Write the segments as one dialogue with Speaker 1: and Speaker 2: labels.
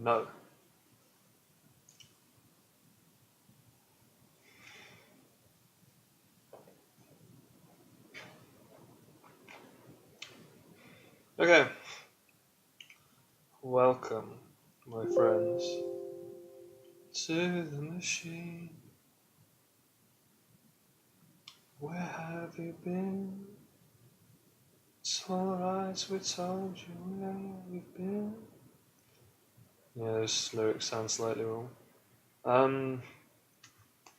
Speaker 1: No. Okay. Welcome, my friends, to the machine. Where have you been? It's alright, we told you where you've been. Yeah, those lyrics sound slightly wrong.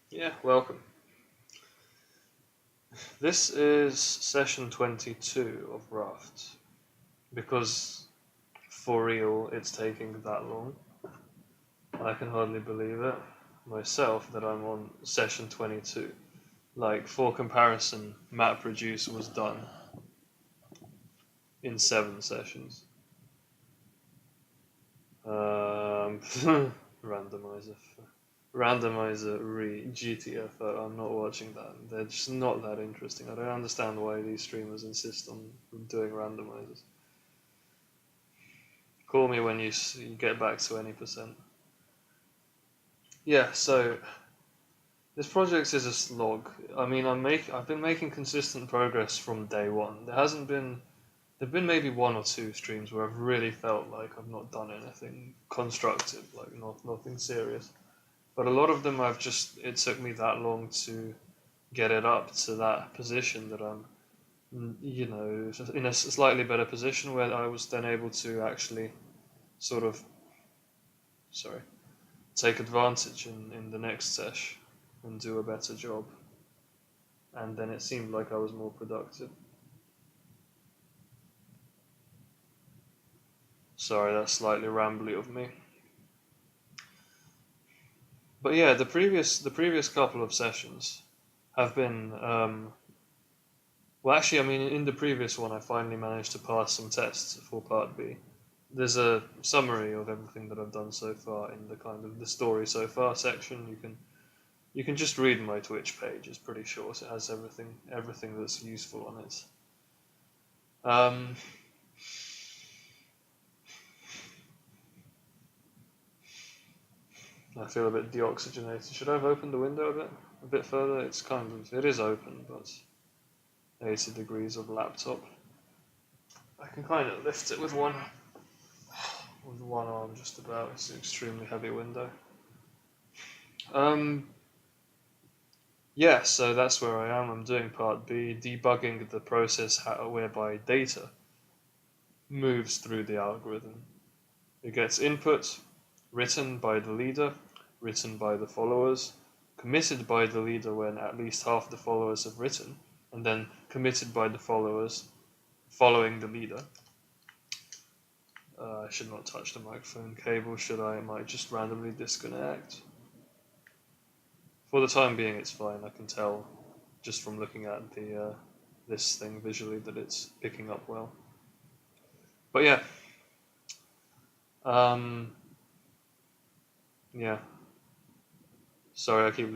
Speaker 1: Yeah, welcome. This is session 22 of Raft, because for real it's taking that long. I can hardly believe it myself that I'm on session 22. Like, for comparison, MapReduce was done in 7 sessions. Randomizer GTFO. I'm not watching that. They're just not that interesting. I don't understand why these streamers insist on doing randomizers. Call me when you get back to any %. Yeah, so this project is a slog. I mean, I've been making consistent progress from day one. There've been maybe 1 or 2 streams where I've really felt like I've not done anything constructive, like nothing serious. But a lot of them it took me that long to get it up to that position that I'm, in a slightly better position where I was then able to actually sort of, take advantage in the next sesh and do a better job. And then it seemed like I was more productive. Sorry, that's slightly rambly of me. But yeah, the previous couple of sessions have been well, actually, I mean, in the previous one, I finally managed to pass some tests for Part B. There's a summary of everything that I've done so far in the kind of the story so far section. You can just read my Twitch page. It's pretty short. It has everything that's useful on it. I feel a bit deoxygenated. Should I have opened the window a bit further? It is open, but 80 degrees of laptop. I can kind of lift it with one arm just about. It's an extremely heavy window. Yeah, so that's where I am. I'm doing Part B, debugging the process whereby data moves through the algorithm. It gets input, written by the leader, written by the followers, committed by the leader when at least half the followers have written, and then committed by the followers following the leader. I should not touch the microphone cable, should I? It might just randomly disconnect. For the time being, it's fine. I can tell just from looking at this thing visually that it's picking up well. But yeah, yeah. Sorry, I keep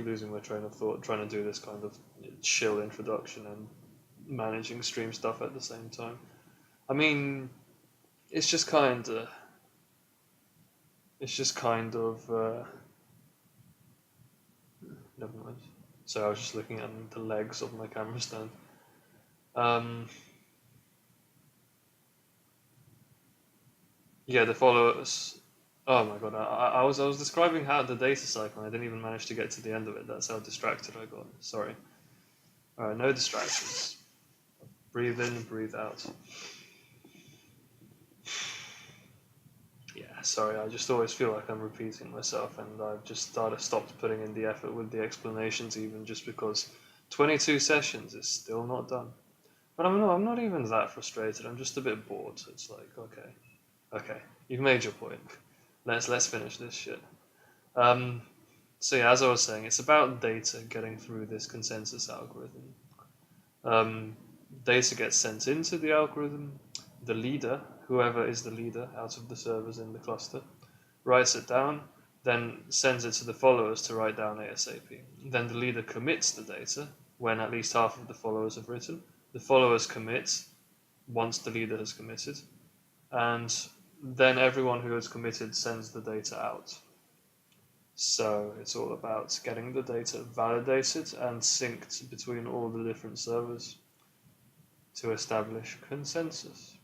Speaker 1: losing my train of thought trying to do this kind of chill introduction and managing stream stuff at the same time. I mean, it's just kind of. Never mind. So I was just looking at the legs of my camera stand. Yeah, the followers. Oh my god, I was describing how the data cycle, and I didn't even manage to get to the end of it. That's how distracted I got. Sorry. Alright, no distractions. Breathe in, breathe out. Yeah, sorry, I just always feel like I'm repeating myself, and I've just stopped putting in the effort with the explanations, even just because 22 sessions is still not done. But I'm not even that frustrated. I'm just a bit bored. It's like, okay, you've made your point. Let's finish this shit. So yeah, as I was saying, it's about data getting through this consensus algorithm. Data gets sent into the algorithm. The leader, whoever is the leader out of the servers in the cluster, writes it down, then sends it to the followers to write down ASAP. Then the leader commits the data when at least half of the followers have written. The followers commit once the leader has committed, and then everyone who has committed sends the data out. So it's all about getting the data validated and synced between all the different servers to establish consensus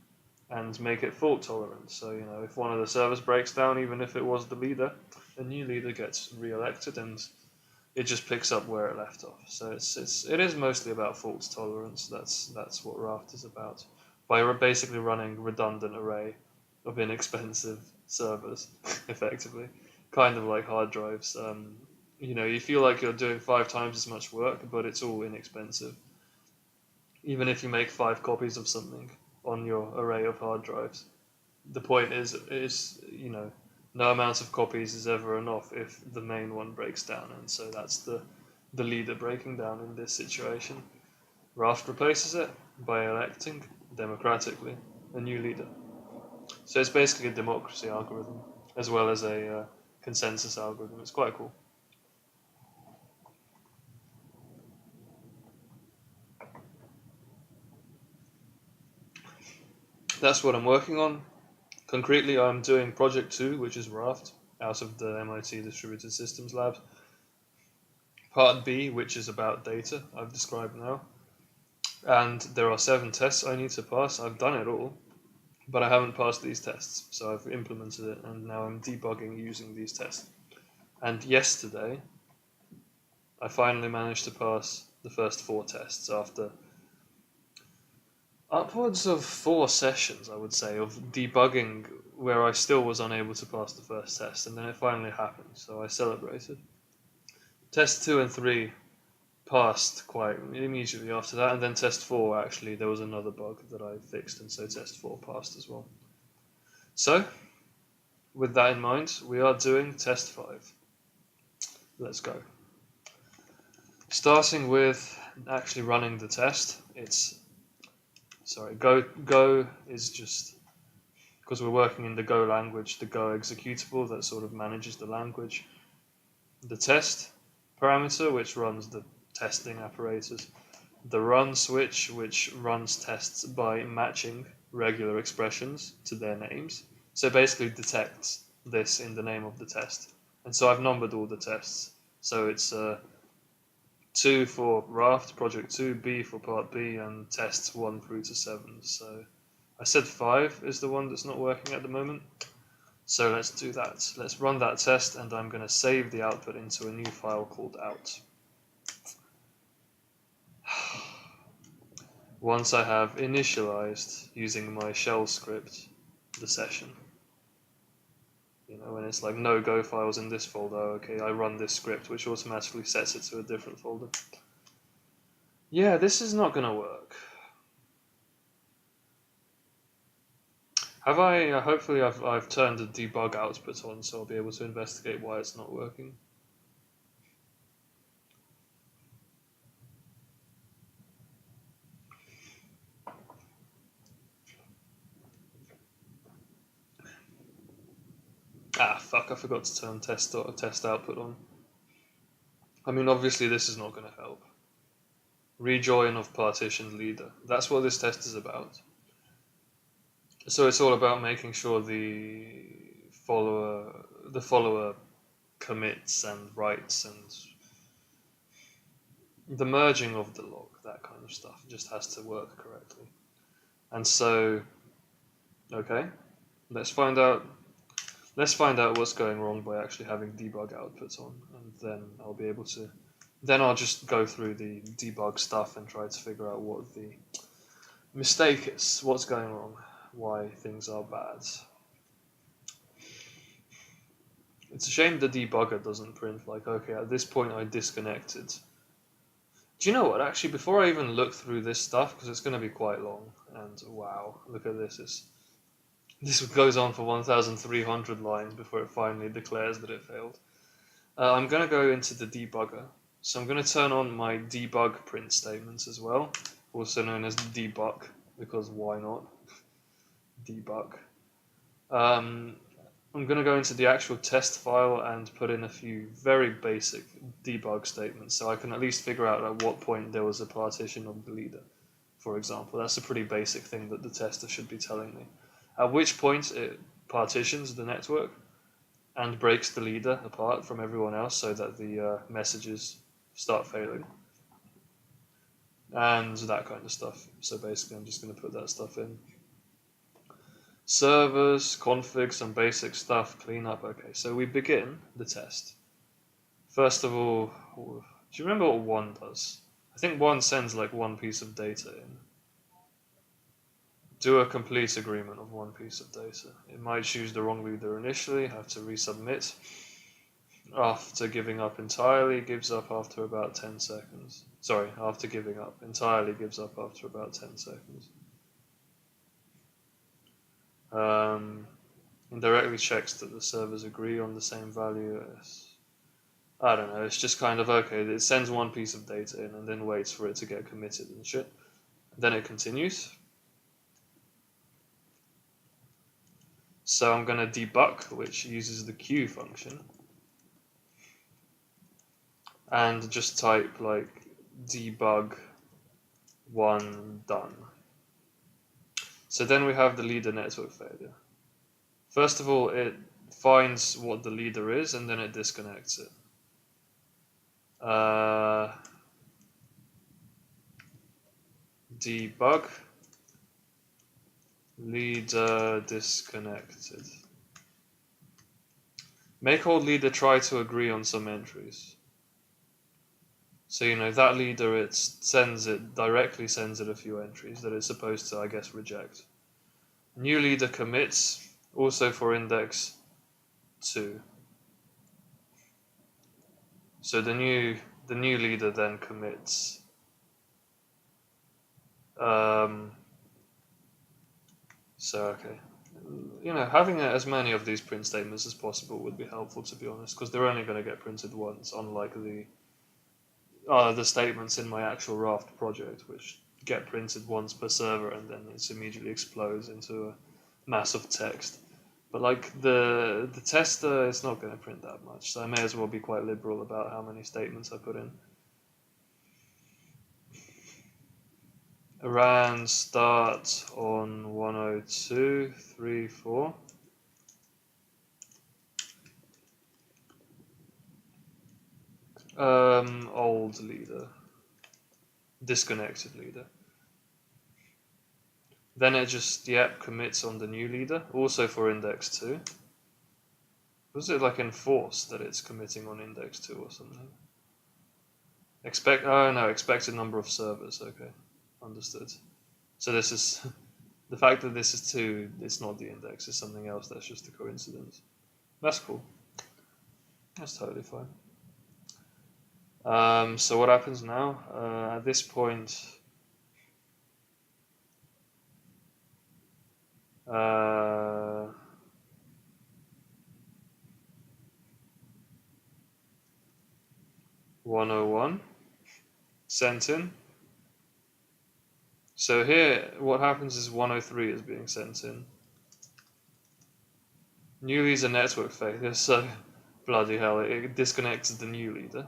Speaker 1: and make it fault tolerant. So, if one of the servers breaks down, even if it was the leader, a new leader gets re-elected and it just picks up where it left off. So it is mostly about fault tolerance. That's what Raft is about. By basically running redundant array of inexpensive servers, effectively, kind of like hard drives. You feel like you're doing 5 times as much work, but it's all inexpensive. Even if you make 5 copies of something on your array of hard drives, the point is no amount of copies is ever enough if the main one breaks down, and so that's the leader breaking down in this situation. Raft replaces it by electing democratically a new leader. So it's basically a democracy algorithm as well as a consensus algorithm. It's quite cool. That's what I'm working on. Concretely, I'm doing Project 2, which is Raft, out of the MIT Distributed Systems Lab. Part B, which is about data, I've described now. And there are 7 tests I need to pass. I've done it all, but I haven't passed these tests. So I've implemented it, and now I'm debugging using these tests. And yesterday, I finally managed to pass the first 4 tests after upwards of 4 sessions, I would say, of debugging where I still was unable to pass the first test, and then it finally happened, so I celebrated. Test 2 and 3 passed quite immediately after that, and then test 4, actually, there was another bug that I fixed, and so test 4 passed as well. So, with that in mind, we are doing test 5. Let's go. Starting with actually running the test, Go is just, because we're working in the Go language, the Go executable that sort of manages the language. The test parameter, which runs the testing apparatus. The run switch, which runs tests by matching regular expressions to their names. So basically detects this in the name of the test. And so I've numbered all the tests. So it's 2 for Raft, Project 2, B for Part B, and tests 1 through to 7. So I said 5 is the one that's not working at the moment. So let's do that. Let's run that test, and I'm going to save the output into a new file called out. Once I have initialized using my shell script the session, when it's like no Go files in this folder, okay, I run this script which automatically sets it to a different folder. Yeah, this is not going to work. Have I? Hopefully I've turned the debug output on, so I'll be able to investigate why it's not working. Ah, fuck, I forgot to turn test output on. I mean, obviously this is not going to help. Rejoin of partitioned leader. That's what this test is about. So it's all about making sure the follower commits and writes, and the merging of the log, that kind of stuff, just has to work correctly. And so, okay, let's find out what's going wrong by actually having debug outputs on, and then I'll be able to. Then I'll just go through the debug stuff and try to figure out what the mistake is, what's going wrong, why things are bad. It's a shame the debugger doesn't print like, okay, at this point I disconnected. Do you know what, actually, before I even look through this stuff, because it's going to be quite long, and wow, look at this. This goes on for 1,300 lines before it finally declares that it failed. I'm going to go into the debugger. So I'm going to turn on my debug print statements as well, also known as debug, because why not? Debug. I'm going to go into the actual test file and put in a few very basic debug statements, so I can at least figure out at what point there was a partition of the leader, for example. That's a pretty basic thing that the tester should be telling me. At which point partitions the network and breaks the leader apart from everyone else so that the messages start failing. And that kind of stuff. So basically I'm just going to put that stuff in. Servers, config, some basic stuff, cleanup. Okay, so we begin the test. First of all, do you remember what one does? I think one sends like one piece of data in. Do a complete agreement of one piece of data. It might choose the wrong leader initially, have to resubmit. After giving up entirely, gives up after about 10 seconds. Sorry, after giving up entirely, gives up after about 10 seconds. Indirectly checks that the servers agree on the same value as... I don't know, it's just kind of okay. It sends one piece of data in and then waits for it to get committed and shit. Then it continues. So I'm going to debug, which uses the queue function. And just type like debug 1 done. So then we have the leader network failure. First of all, it finds what the leader is and then it disconnects it. Debug leader disconnected. Make old leader try to agree on some entries. So you know that leader, it directly sends it a few entries that it's supposed to, I guess, reject. New leader commits, also for index 2. So the new leader then commits. So okay, you know, having as many of these print statements as possible would be helpful, to be honest, because they're only going to get printed once, unlike the statements in my actual Raft project, which get printed once per server and then it immediately explodes into a mass of text. But like the tester, it's not going to print that much, so I may as well be quite liberal about how many statements I put in. Around start on 102.3.4. Old leader. Disconnected leader. Then it just, commits on the new leader, also for index 2. Was it like enforced that it's committing on index 2 or something? Expected number of servers, okay. Understood. So this is, the fact that this is 2, it's not the index, it's something else, that's just a coincidence. That's cool. That's totally fine. So what happens now? At this point, 101 sent in. So here, what happens is 103 is being sent in. New leader network failure, so bloody hell, it disconnects the new leader.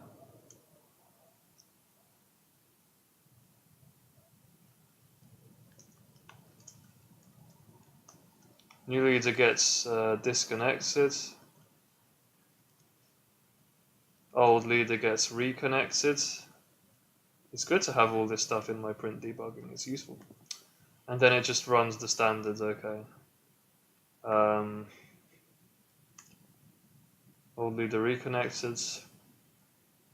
Speaker 1: New leader gets disconnected. Old leader gets reconnected. It's good to have all this stuff in my print debugging, it's useful. And then it just runs the standards, okay. Old leader reconnected.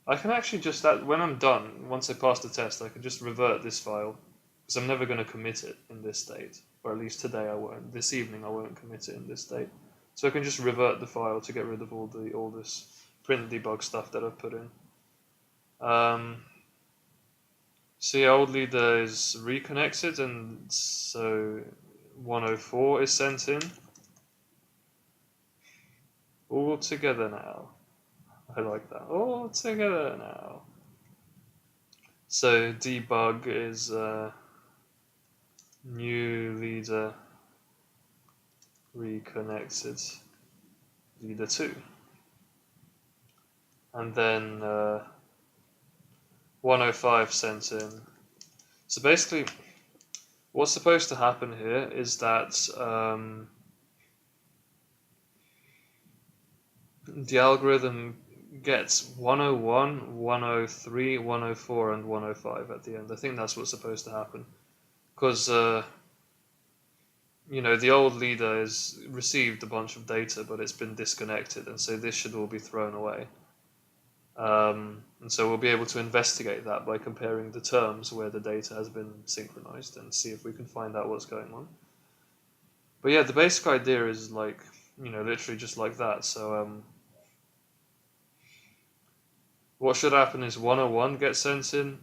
Speaker 1: I can actually just, when I'm done, once I pass the test, I can just revert this file, because I'm never going to commit it in this state, or at least today I won't. This evening I won't commit it in this state. So I can just revert the file to get rid of all this print debug stuff that I've put in. So yeah, old leader is reconnected, and so 104 is sent in. All together now. I like that. All together now. So debug is new leader reconnected leader 2. And then 105 sent in. So basically, what's supposed to happen here is that the algorithm gets 101, 103, 104, and 105 at the end. I think that's what's supposed to happen. Because, the old leader has received a bunch of data, but it's been disconnected, and so this should all be thrown away. And so we'll be able to investigate that by comparing the terms where the data has been synchronized and see if we can find out what's going on. But yeah, the basic idea is literally just like that. So what should happen is 101 gets sent in,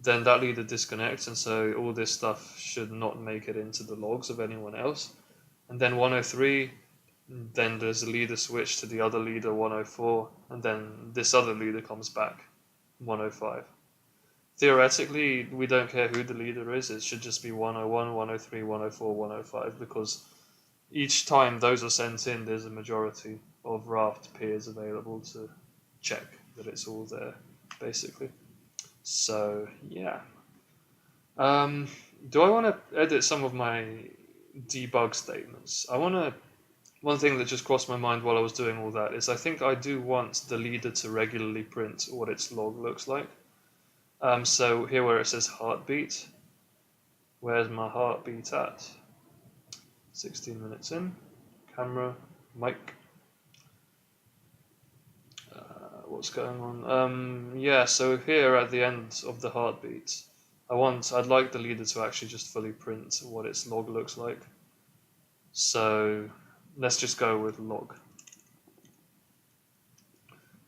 Speaker 1: then that leader disconnects, and so all this stuff should not make it into the logs of anyone else. And then 103, then there's a leader switch to the other leader 104, and then this other leader comes back 105. Theoretically, we don't care who the leader is, it should just be 101, 103, 104, 105, because each time those are sent in, there's a majority of Raft peers available to check that it's all there, basically. So, yeah. Do I want to edit some of my debug statements? One thing that just crossed my mind while I was doing all that is I think I do want the leader to regularly print what its log looks like. So here where it says heartbeat, where's my heartbeat at? 16 minutes in, camera, mic. What's going on? Yeah, so here at the end of the heartbeat, I'd like the leader to actually just fully print what its log looks like. So let's just go with log.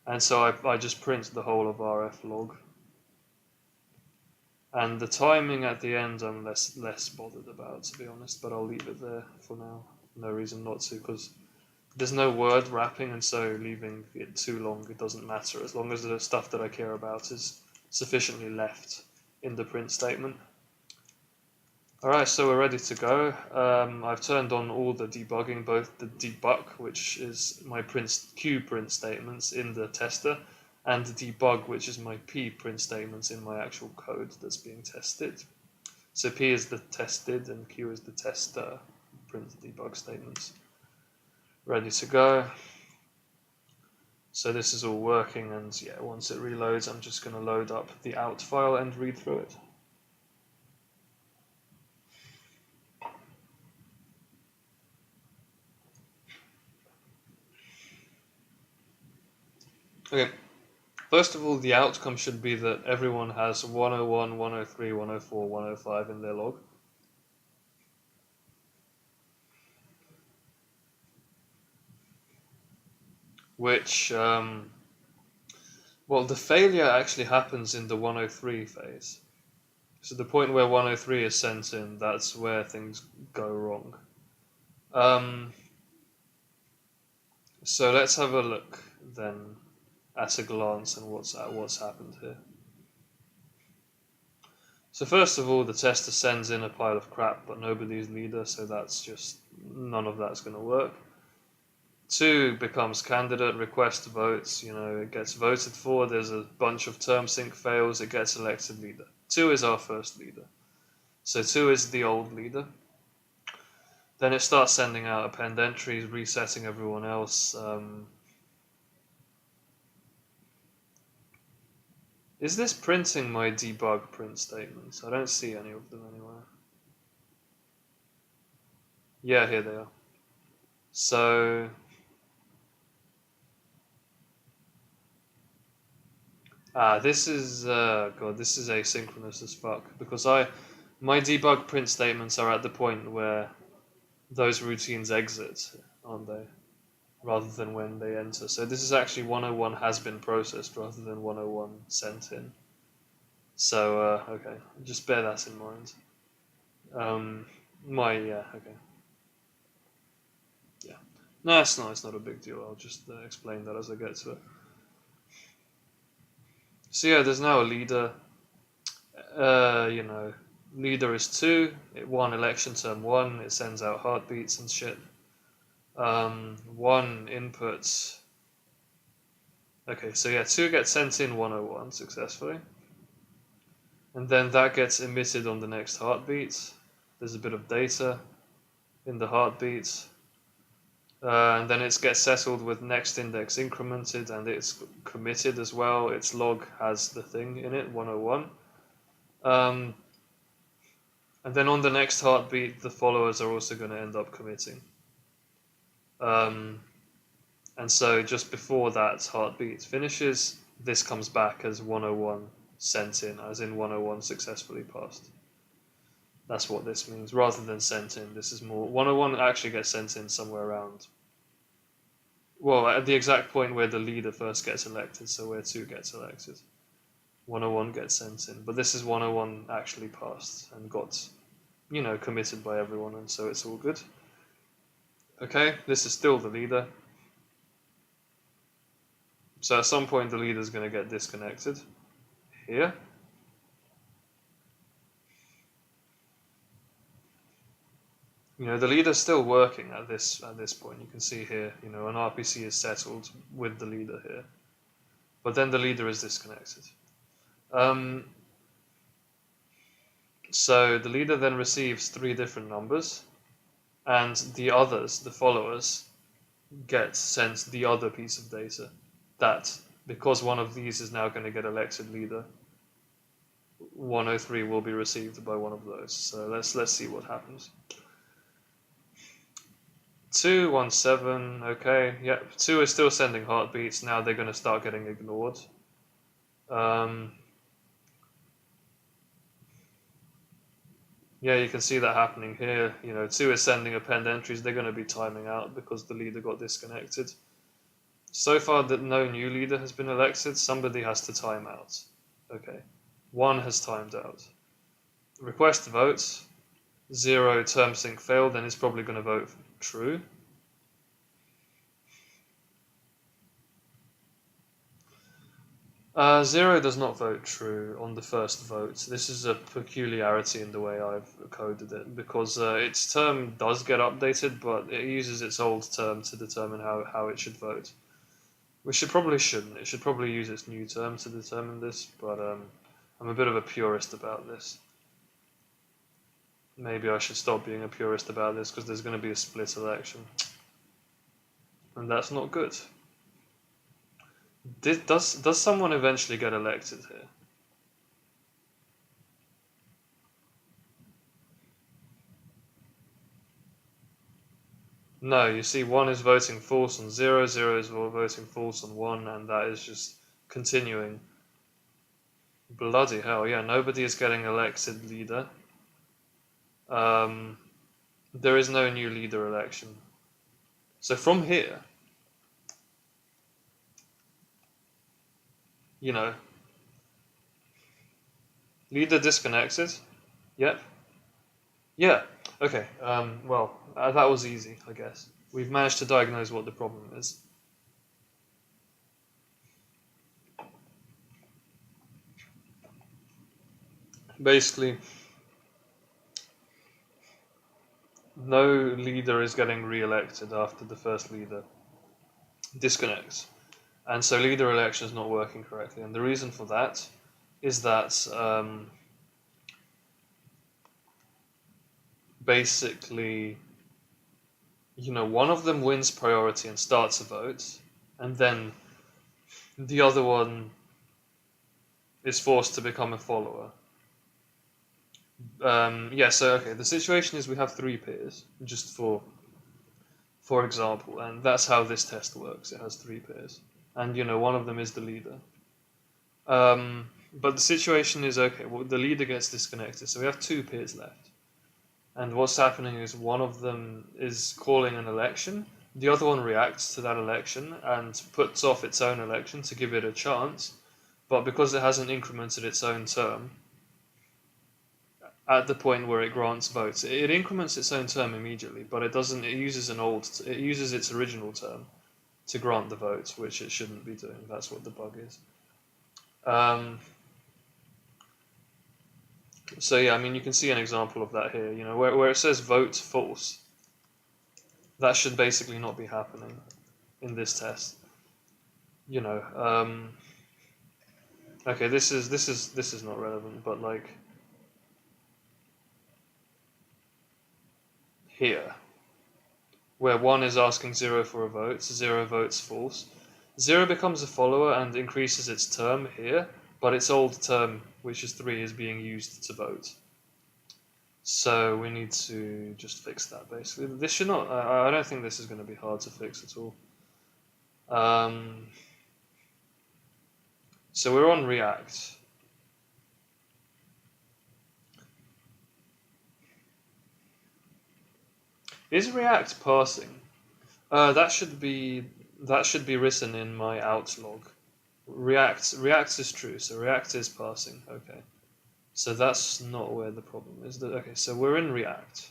Speaker 1: And so I just print the whole of RF log. And the timing at the end I'm less bothered about, to be honest, but I'll leave it there for now. No reason not to, because there's no word wrapping, and so leaving it too long, it doesn't matter, as long as the stuff that I care about is sufficiently left in the print statement. Alright, so we're ready to go. I've turned on all the debugging, both the debug, which is my Q print statements in the tester, and the debug, which is my P print statements in my actual code that's being tested. So P is the tested and Q is the tester print debug statements. Ready to go. So this is all working, and yeah, once it reloads, I'm just going to load up the out file and read through it. Okay, first of all, the outcome should be that everyone has 101, 103, 104, 105 in their log. Which, well, the failure actually happens in the 103 phase. So the point where 103 is sent in, that's where things go wrong. So let's have a look then at a glance and what's happened here. So first of all, the tester sends in a pile of crap, but nobody's leader, so that's just, none of that's going to work. 2 becomes candidate, request votes, it gets voted for, there's a bunch of term sync fails, it gets elected leader. 2 is our first leader. So 2 is the old leader. Then it starts sending out AppendEntries, resetting everyone else. Is this printing my debug print statements? I don't see any of them anywhere. Yeah, here they are. So this is this is asynchronous as fuck, because my debug print statements are at the point where those routines exit, aren't they? Rather than when they enter. So this is actually 101 has been processed rather than 101 sent in. So okay, just bear that in mind. Okay. Yeah. No, it's not a big deal. I'll just explain that as I get to it. So yeah, there's now a leader. Leader is 2. It won election term 1. It sends out heartbeats and shit. 1 inputs. Okay, so yeah, 2 gets sent in 101 successfully. And then that gets emitted on the next heartbeat. There's a bit of data in the heartbeat. and then it gets settled with next index incremented, and it's committed as well. Its log has the thing in it, 101. And then on the next heartbeat, the followers are also going to end up committing. And so just before that heartbeat finishes, this comes back as 101 sent in, as in 101 successfully passed. That's what this means, rather than sent in. This is more, 101 actually gets sent in somewhere around, well, at the exact point where the leader first gets elected, so where 2 gets elected. 101 gets sent in, but this is 101 actually passed and got, committed by everyone, and so it's all good. Okay, this is still the leader. So at some point the leader is going to get disconnected here. The leader's still working at this point. You can see here, an RPC is settled with the leader here, but then the leader is disconnected. So the leader then receives 3 different numbers, and the others, the followers, get sent the other piece of data. That because one of these is now going to get elected leader, 103 will be received by one of those. So let's see what happens. 217, okay, yep. 2 is still sending heartbeats. Now they're going to start getting ignored. Yeah, you can see that happening here. 2 is sending AppendEntries. They're going to be timing out because the leader got disconnected. So far, that no new leader has been elected. Somebody has to time out. Okay, 1 has timed out. RequestVote, 0 term sync failed, then it's probably going to vote true. Zero does not vote true on the first vote. This is a peculiarity in the way I've coded it, because its term does get updated, but it uses its old term to determine how it should vote. Which it probably shouldn't. It should probably use its new term to determine this, but I'm a bit of a purist about this. Maybe I should stop being a purist about this, because there's going to be a split election. And that's not good. Does someone eventually get elected here? No, you see 1 is voting false on 0, 0 is voting false on 1, and that is just continuing. Bloody hell, yeah, nobody is getting elected leader. There is no new leader election. So from here, leader disconnected. Yep. Yeah. Okay. Well, that was easy, I guess. We've managed to diagnose what the problem is. Basically, no leader is getting re-elected after the first leader disconnects. And so leader election is not working correctly. And the reason for that is that basically, one of them wins priority and starts a vote, and then the other one is forced to become a follower. Yeah, so okay, the situation is we have 3 peers, just for example, and that's how this test works. It has 3 peers, and one of them is the leader. But the situation is, okay, well, the leader gets disconnected, so we have 2 peers left. And what's happening is one of them is calling an election, the other one reacts to that election and puts off its own election to give it a chance, but because it hasn't incremented its own term, at the point where it grants votes, it increments its own term immediately, but it doesn't. It uses its original term to grant the vote, which it shouldn't be doing. That's what the bug is. So yeah, I mean, you can see an example of that here. Where it says vote false, that should basically not be happening in this test. Okay, this is not relevant, but like here, where 1 is asking 0 for a vote, 0 votes false. 0 becomes a follower and increases its term here, but its old term, which is 3, is being used to vote. So we need to just fix that, basically. This should not, I don't think this is going to be hard to fix at all. So we're on React. Is React parsing? That should be written in my out log. React is true, so React is parsing. Okay, so that's not where the problem is. Okay, so we're in React,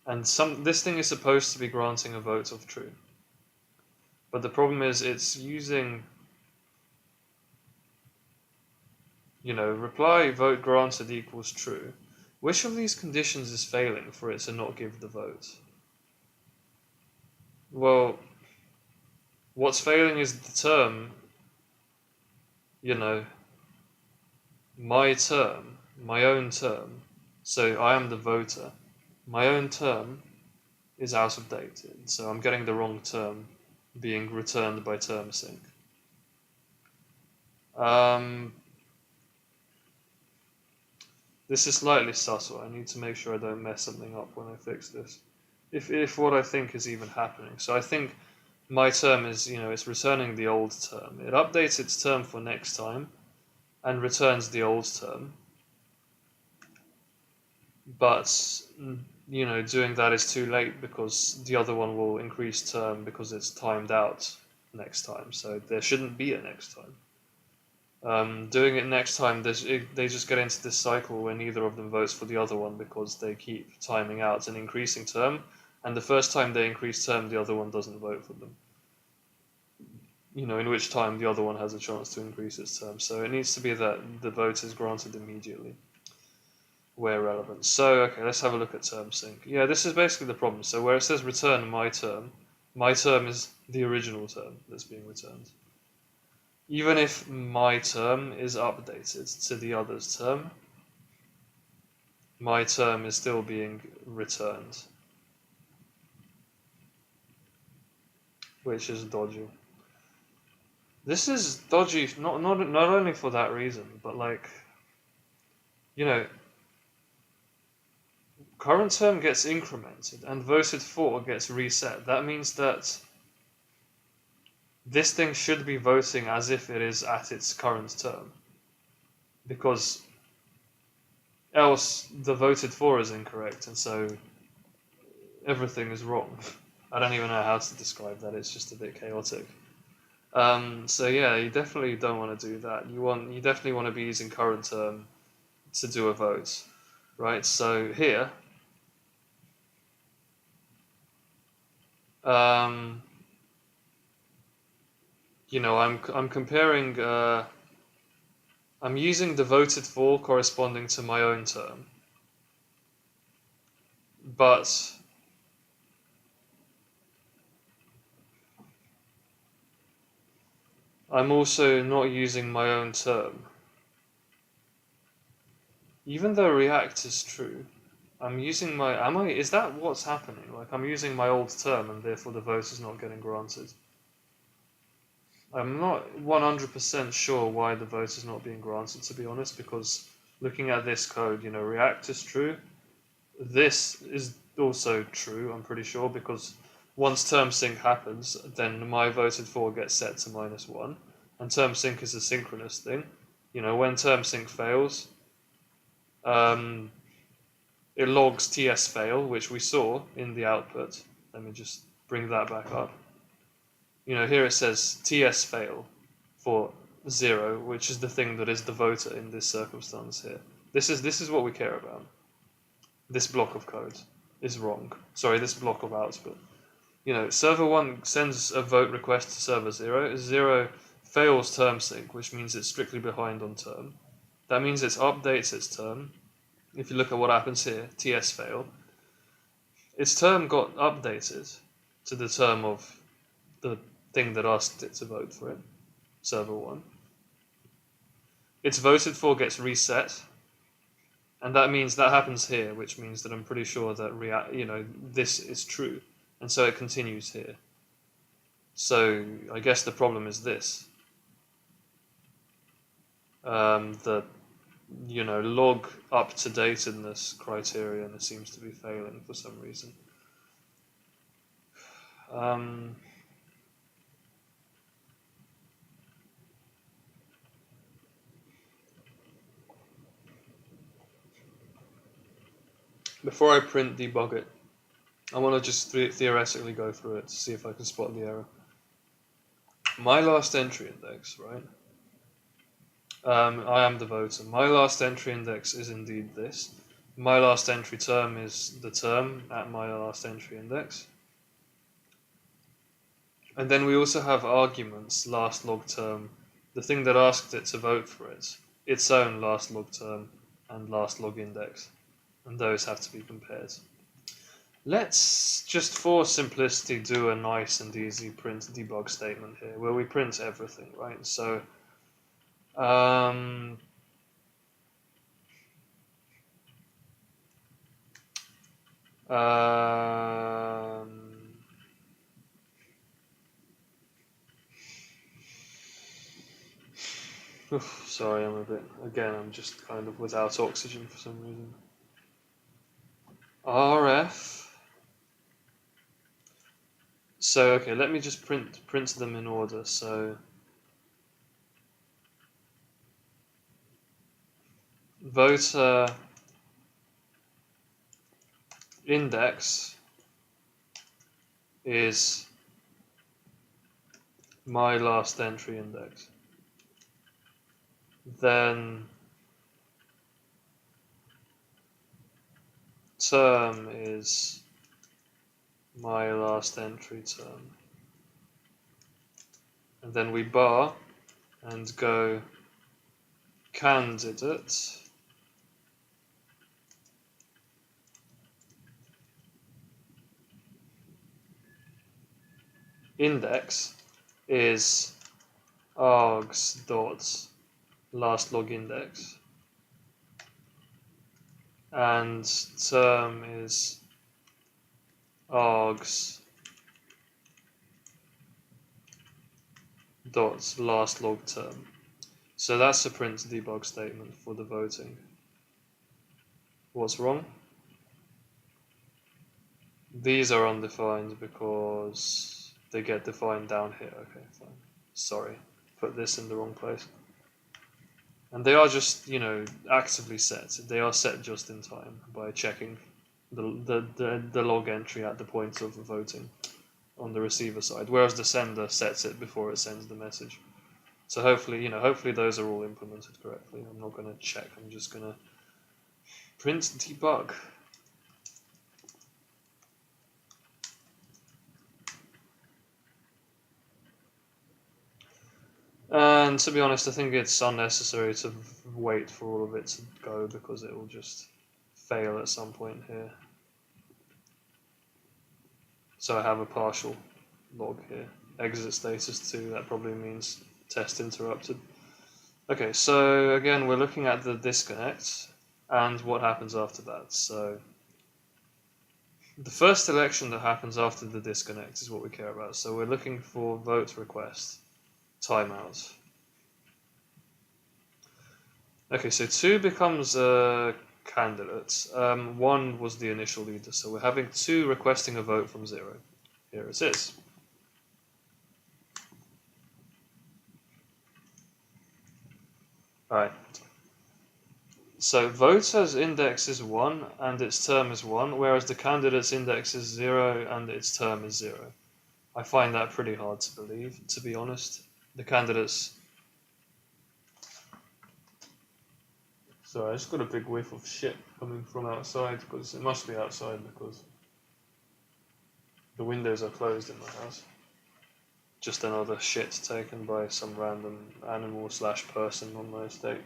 Speaker 1: and this thing is supposed to be granting a vote of true, but the problem is it's using, reply vote granted equals true. Which of these conditions is failing for it to not give the vote? Well, what's failing is the term, my term, my own term. So I am the voter. My own term is out of date, so I'm getting the wrong term being returned by term sync. This is slightly subtle. I need to make sure I don't mess something up when I fix this. If what I think is even happening. So I think my term is, it's returning the old term. It updates its term for next time and returns the old term. But, doing that is too late because the other one will increase term because it's timed out next time. So there shouldn't be a next time. Doing it next time, they just get into this cycle where neither of them votes for the other one because they keep timing out and increasing term, and the first time they increase term, the other one doesn't vote for them. In which time the other one has a chance to increase its term. So it needs to be that the vote is granted immediately where relevant. So, okay, let's have a look at term sync. Yeah, this is basically the problem. So where it says return my term is the original term that's being returned. Even if my term is updated to the other's term, my term is still being returned, which is dodgy. This is dodgy not only for that reason, but current term gets incremented and voted for gets reset. That means that this thing should be voting as if it is at its current term, because else the voted for is incorrect, and so everything is wrong. I don't even know how to describe that, it's just a bit chaotic. So yeah, you definitely don't want to do that. You definitely want to be using current term to do a vote, right? So here, I'm comparing. I'm using the voted for corresponding to my own term, but I'm also not using my own term. Even though React is true, I'm using is that what's happening? Like, I'm using my old term and therefore the vote is not getting granted. I'm not 100% sure why the vote is not being granted, to be honest, because looking at this code, React is true. This is also true, I'm pretty sure, because once term sync happens, then my voted for gets set to -1, and term sync is a synchronous thing. When term sync fails, it logs TS fail, which we saw in the output. Let me just bring that back up. Here it says TS fail for 0, which is the thing that is the voter in this circumstance here. This is what we care about. This block of code is wrong. Sorry, this block of output. Server 1 sends a vote request to server 0. 0 fails term sync, which means it's strictly behind on term. That means it updates its term. If you look at what happens here, TS fail. Its term got updated to the term of the thing that asked it to vote for it, server 1. Its voted for gets reset, and that means that happens here, which means that I'm pretty sure that this is true, and so it continues here. So I guess the problem is this. The log up-to-datedness criterion seems to be failing for some reason. Before I print debug it, I want to just theoretically go through it to see if I can spot the error. My last entry index, right? I am the voter. My last entry index is indeed this. My last entry term is the term at my last entry index. And then we also have arguments, last log term, the thing that asked it to vote for it, its own last log term and last log index. And those have to be compared. Let's just for simplicity do a nice and easy print debug statement here where we print everything, right? So sorry, I'm just kind of without oxygen for some reason. RF. So okay, let me just print them in order. So voter index is my last entry index. Then term is my last entry term. And then we bar and go candidate index is args dot last log index, and term is args dot last log term. So that's a print debug statement for the voting. What's wrong? These are undefined because they get defined down here. Okay, fine. Sorry, put this in the wrong place. And they are just, actively set. They are set just in time by checking the log entry at the point of voting on the receiver side, whereas the sender sets it before it sends the message. So hopefully those are all implemented correctly. I'm not going to check. I'm just going to print debug. And to be honest, I think it's unnecessary to wait for all of it to go because it will just fail at some point here. So I have a partial log here. Exit status 2, that probably means test interrupted. Okay, so again, we're looking at the disconnect and what happens after that. So the first election that happens after the disconnect is what we care about. So we're looking for vote request, timeout. Okay, so 2 becomes a candidate. 1 was the initial leader, so we're having 2 requesting a vote from 0. Here it is. Alright. So voter's index is 1 and its term is 1, whereas the candidate's index is 0 and its term is 0. I find that pretty hard to believe, to be honest. The candidates... Sorry, I just got a big whiff of shit coming from outside, because it must be outside because the windows are closed in my house. Just another shit taken by some random animal / person on my estate.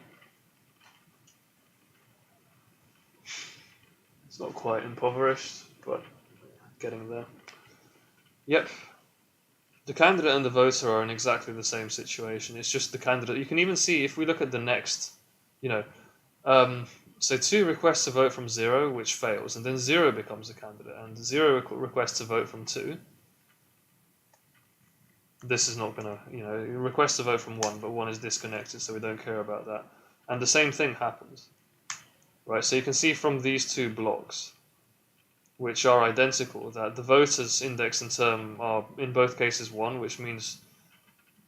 Speaker 1: It's not quite impoverished, but getting there. Yep. The candidate and the voter are in exactly the same situation. It's just the candidate. You can even see if we look at the next, So 2 requests a vote from 0, which fails, and then 0 becomes a candidate, and 0 requests a vote from 2. This is not going to, you know, it requests a vote from 1, but 1 is disconnected, so we don't care about that. And the same thing happens. Right, so you can see from these 2 blocks, which are identical, that the voters index and term are in both cases 1, which means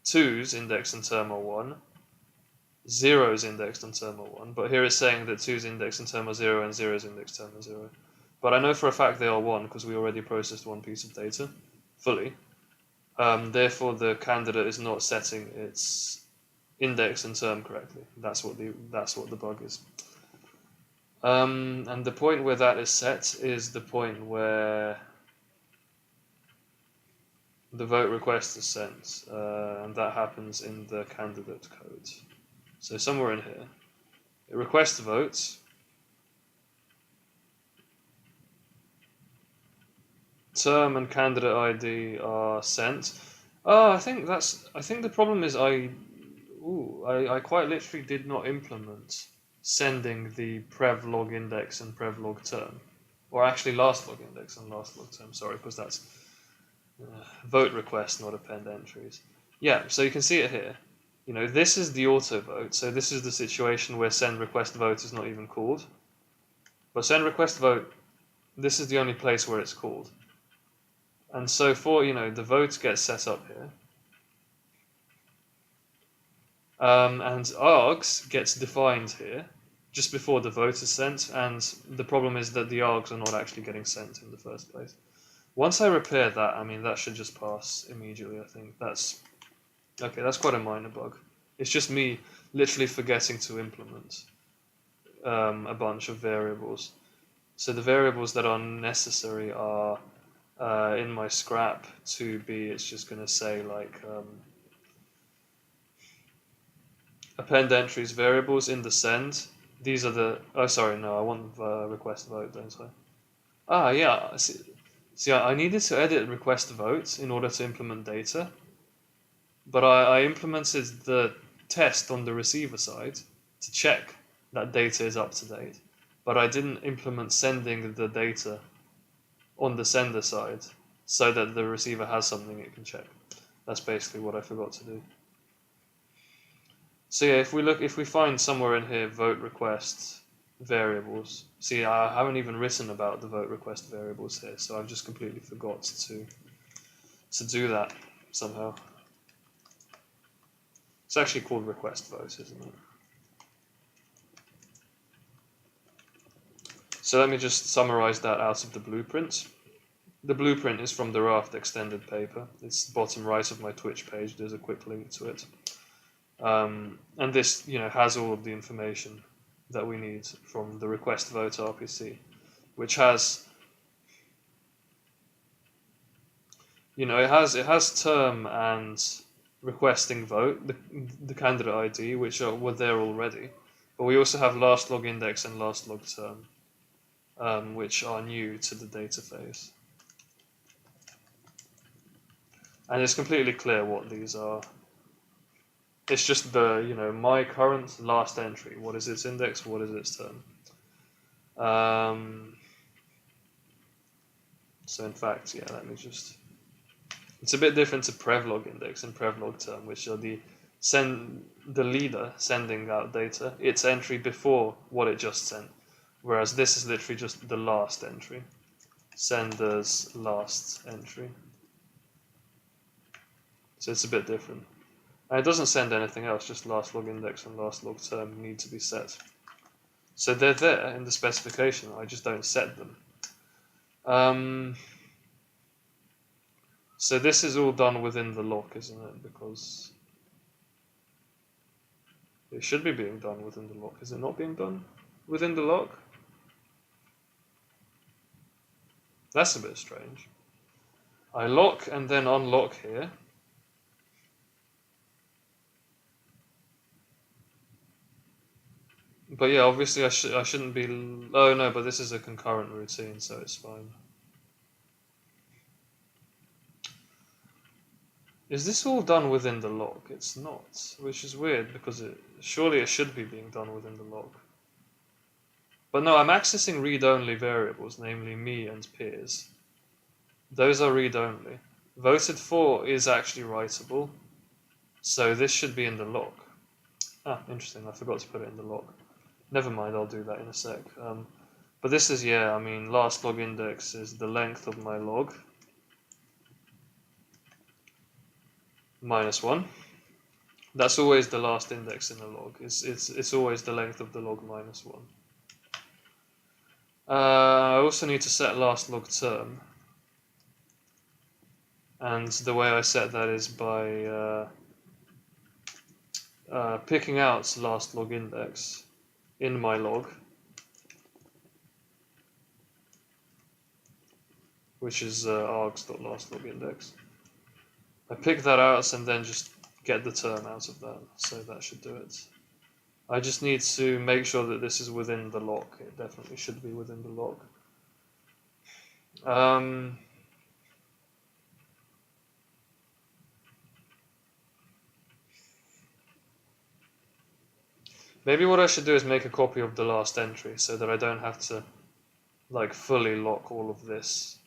Speaker 1: 2's index and term are 1. 0's index and term are 1, but here it's saying that 2's index and term are 0 and 0's index term are 0. But I know for a fact they are 1 because we already processed one piece of data fully. Therefore, the candidate is not setting its index and term correctly. That's what the bug is. And the point where that is set is the point where the vote request is sent, and that happens in the candidate code. So somewhere in here, it requests votes, term and candidate ID are sent. Oh, I think the problem is I quite literally did not implement sending the prevlog index and prevlog term, or actually last log index and last log term. Sorry, because that's vote request, not append entries. Yeah, so you can see it here. You know, this is the auto vote, so this is the situation where send request vote is not even called. But send request vote, this is the only place where it's called. And so for, you know, the vote gets set up here. And args gets defined here just before the vote is sent, and the problem is that the args are not actually getting sent in the first place. Once I repair that, I mean, that should just pass immediately, I think. That's quite a minor bug. It's just me literally forgetting to implement a bunch of variables. So the variables that are necessary are in my scrap to be, it's just going to say like append entries variables in the send. These are the, oh sorry, no, I want request vote, don't I? Ah, yeah, see, I needed to edit request vote in order to implement data, but I implemented the test on the receiver side to check that data is up to date, but I didn't implement sending the data on the sender side so that the receiver has something it can check. That's basically what I forgot to do. So yeah, if we find somewhere in here vote request variables, see, I haven't even written about the vote request variables here, so I've just completely forgot to do that somehow. It's actually called request vote, isn't it? So let me just summarize that out of the blueprint. The blueprint is from the Raft extended paper. It's the bottom right of my Twitch page. There's a quick link to it. And this, you know, has all of the information that we need from the RequestVote RPC, which has, you know, it has term and requesting vote, the candidate ID, which were there already, but we also have last log index and last log term, which are new to the data phase. And it's completely clear what these are. It's just the, you know, my current last entry. What is its index? What is its term? So in fact, yeah, let me just... It's a bit different to prevlog index and prevlog term, which are the leader sending out data, its entry before what it just sent. Whereas this is literally just the last entry. Sender's last entry. So it's a bit different. And it doesn't send anything else, just last log index and last log term need to be set. So they're there in the specification, I just don't set them. So this is all done within the lock, isn't it? Because it should be being done within the lock. Is it not being done within the lock? That's a bit strange. I lock and then unlock here. But yeah, obviously I shouldn't be... Oh no, but this is a concurrent routine, so it's fine. Is this all done within the lock? It's not, which is weird because surely it should be being done within the lock. But no, I'm accessing read-only variables, namely me and peers. Those are read-only. Voted for is actually writable, so this should be in the log. Ah, interesting, I forgot to put it in the log. Never mind, I'll do that in a sec. But this is, yeah, I mean, last log index is the length of my log, -1. That's always the last index in the log. It's always the length of the log -1. I also need to set last log term. And the way I set that is by picking out last log index in my log, which is args.lastLogIndex. I pick that out and then just get the term out of that, so that should do it. I just need to make sure that this is within the log. It definitely should be within the log. Maybe what I should do is make a copy of the last entry so that I don't have to like fully lock all of this.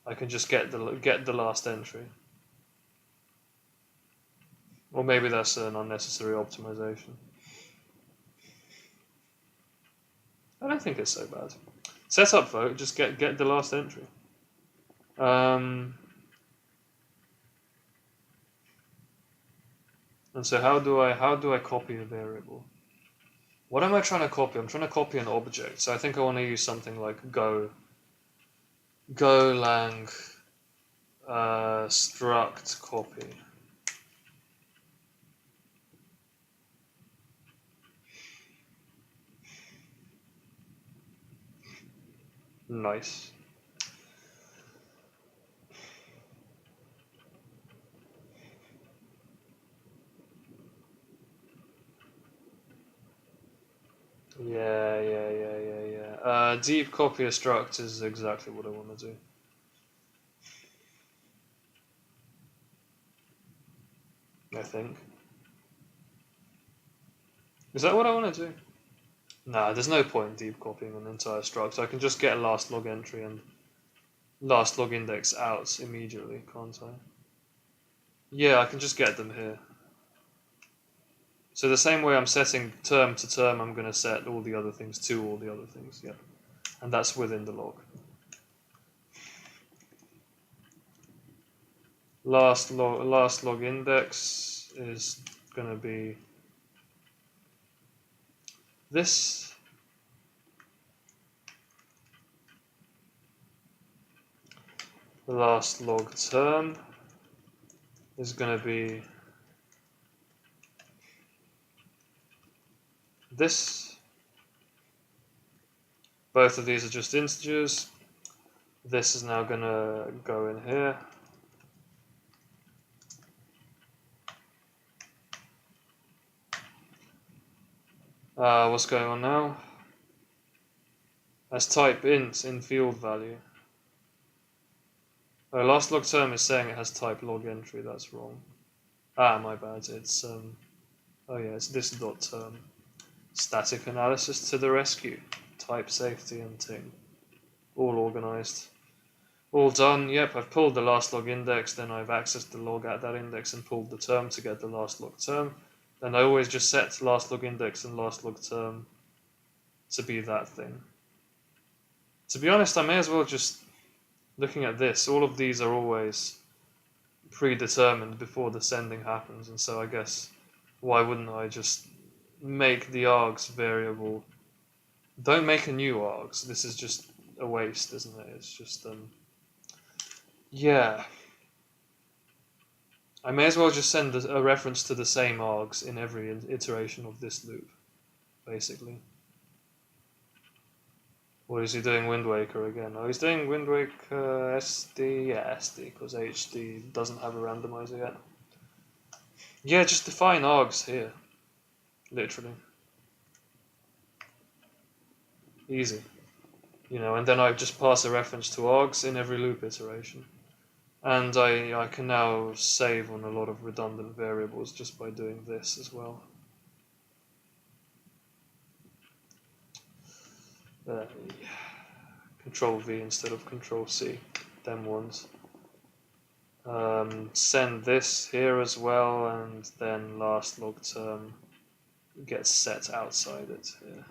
Speaker 1: I can just get the last entry. Or maybe that's an unnecessary optimization. I don't think it's so bad. Set up vote, just get the last entry. And so how do I copy a variable? What am I trying to copy? I'm trying to copy an object. So I think I want to use something like golang struct copy. Nice. Yeah. Deep copy a struct is exactly what I want to do. I think. Is that what I want to do? Nah, there's no point in deep copying an entire struct. I can just get a last log entry and last log index out immediately, can't I? Yeah, I can just get them here. So the same way I'm setting term to term, I'm going to set all the other things to all the other things, yeah. And that's within the log. Last log index is going to be this. The last log term is going to be this. Both of these are just integers. This is now going to go in here. What's going on now? As type int in field value. Oh, last log term is saying it has type log entry. That's wrong. Ah, my bad. It's oh yeah, it's this dot term. Static analysis to the rescue. Type safety and ting. All organized. All done. Yep, I've pulled the last log index, then I've accessed the log at that index and pulled the term to get the last log term. And I always just set last log index and last log term to be that thing. To be honest, I may as well just, looking at this, all of these are always predetermined before the sending happens, and so I guess why wouldn't I just make the args variable? Don't make a new args. This is just a waste, isn't it? It's just yeah. I may as well just send a reference to the same args in every iteration of this loop, basically. Or is he doing Wind Waker again? Oh, he's doing Wind Waker SD, yeah, SD, because HD doesn't have a randomizer yet. Yeah, just define args here, literally. Easy. You know, and then I just pass a reference to args in every loop iteration. And I can now save on a lot of redundant variables just by doing this as well. Control V instead of Control C, them ones. Send this here as well, and then last log term gets set outside it here.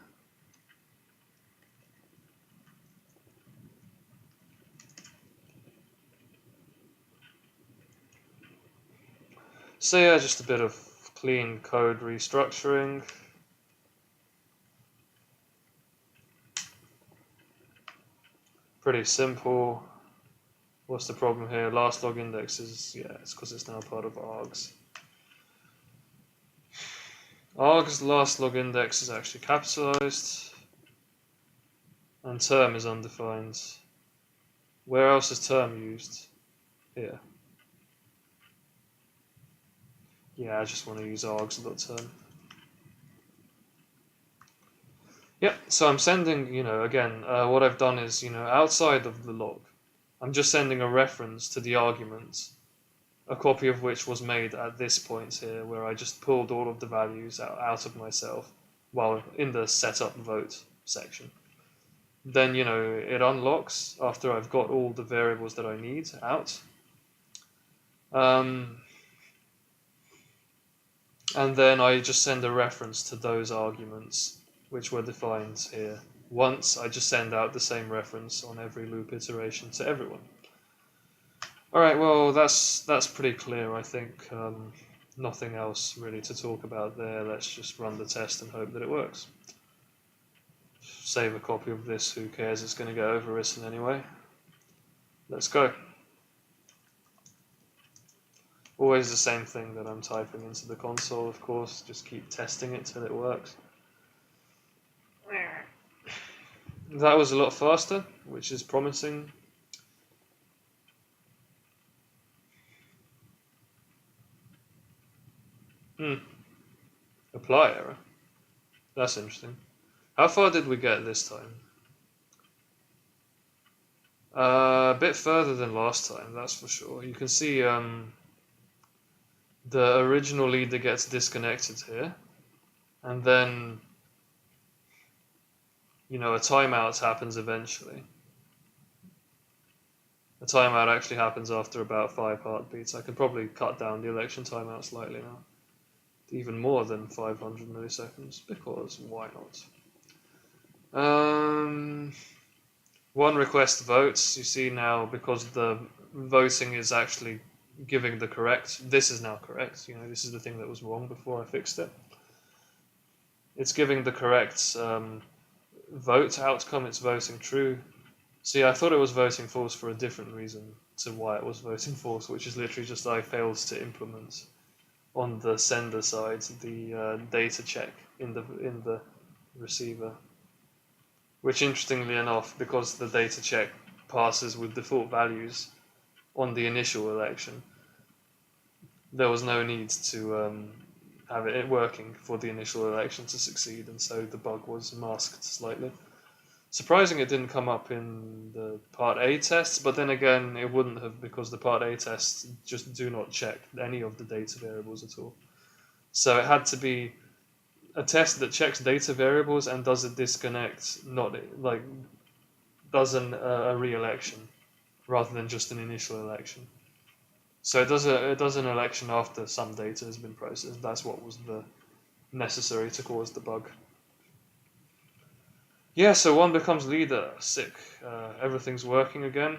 Speaker 1: So yeah, just a bit of clean code restructuring. Pretty simple. What's the problem here? Last log index is, yeah, it's because it's now part of args. Args last log index is actually capitalized, and term is undefined. Where else is term used? Here. Yeah, I just want to use args.term. Yep, so I'm sending, again, what I've done is, outside of the log, I'm just sending a reference to the argument, a copy of which was made at this point here, where I just pulled all of the values out of myself while in the setup vote section. Then, it unlocks after I've got all the variables that I need out. And then I just send a reference to those arguments which were defined here. Once I just send out the same reference on every loop iteration to everyone. Alright, well that's pretty clear, I think. Nothing else really to talk about there. Let's just run the test and hope that it works. Save a copy of this, who cares, it's going to get overwritten anyway. Let's go. Always the same thing that I'm typing into the console, of course, just keep testing it till it works. That was a lot faster, which is promising. Apply error. That's interesting. How far did we get this time? A bit further than last time, that's for sure. You can see the original leader gets disconnected here, and then a timeout happens eventually. A timeout actually happens after about 5 heartbeats. I could probably cut down the election timeout slightly now. Even more than 500 milliseconds, because why not? One request votes. You see now, because the voting is actually giving the correct, this is now correct, this is the thing that was wrong before I fixed it. It's giving the correct vote outcome, it's voting true. See, I thought it was voting false for a different reason to why it was voting false, which is literally just I failed to implement on the sender side the data check in the receiver. Which, interestingly enough, because the data check passes with default values on the initial election, there was no need to have it working for the initial election to succeed, and so the bug was masked slightly. Surprising it didn't come up in the Part A tests, but then again, it wouldn't have, because the Part A tests just do not check any of the data variables at all. So it had to be a test that checks data variables and does a disconnect, not like does a re-election rather than just an initial election. So it does an election after some data has been processed. That's what was necessary to cause the bug. Yeah, so one becomes leader. Sick. Everything's working again.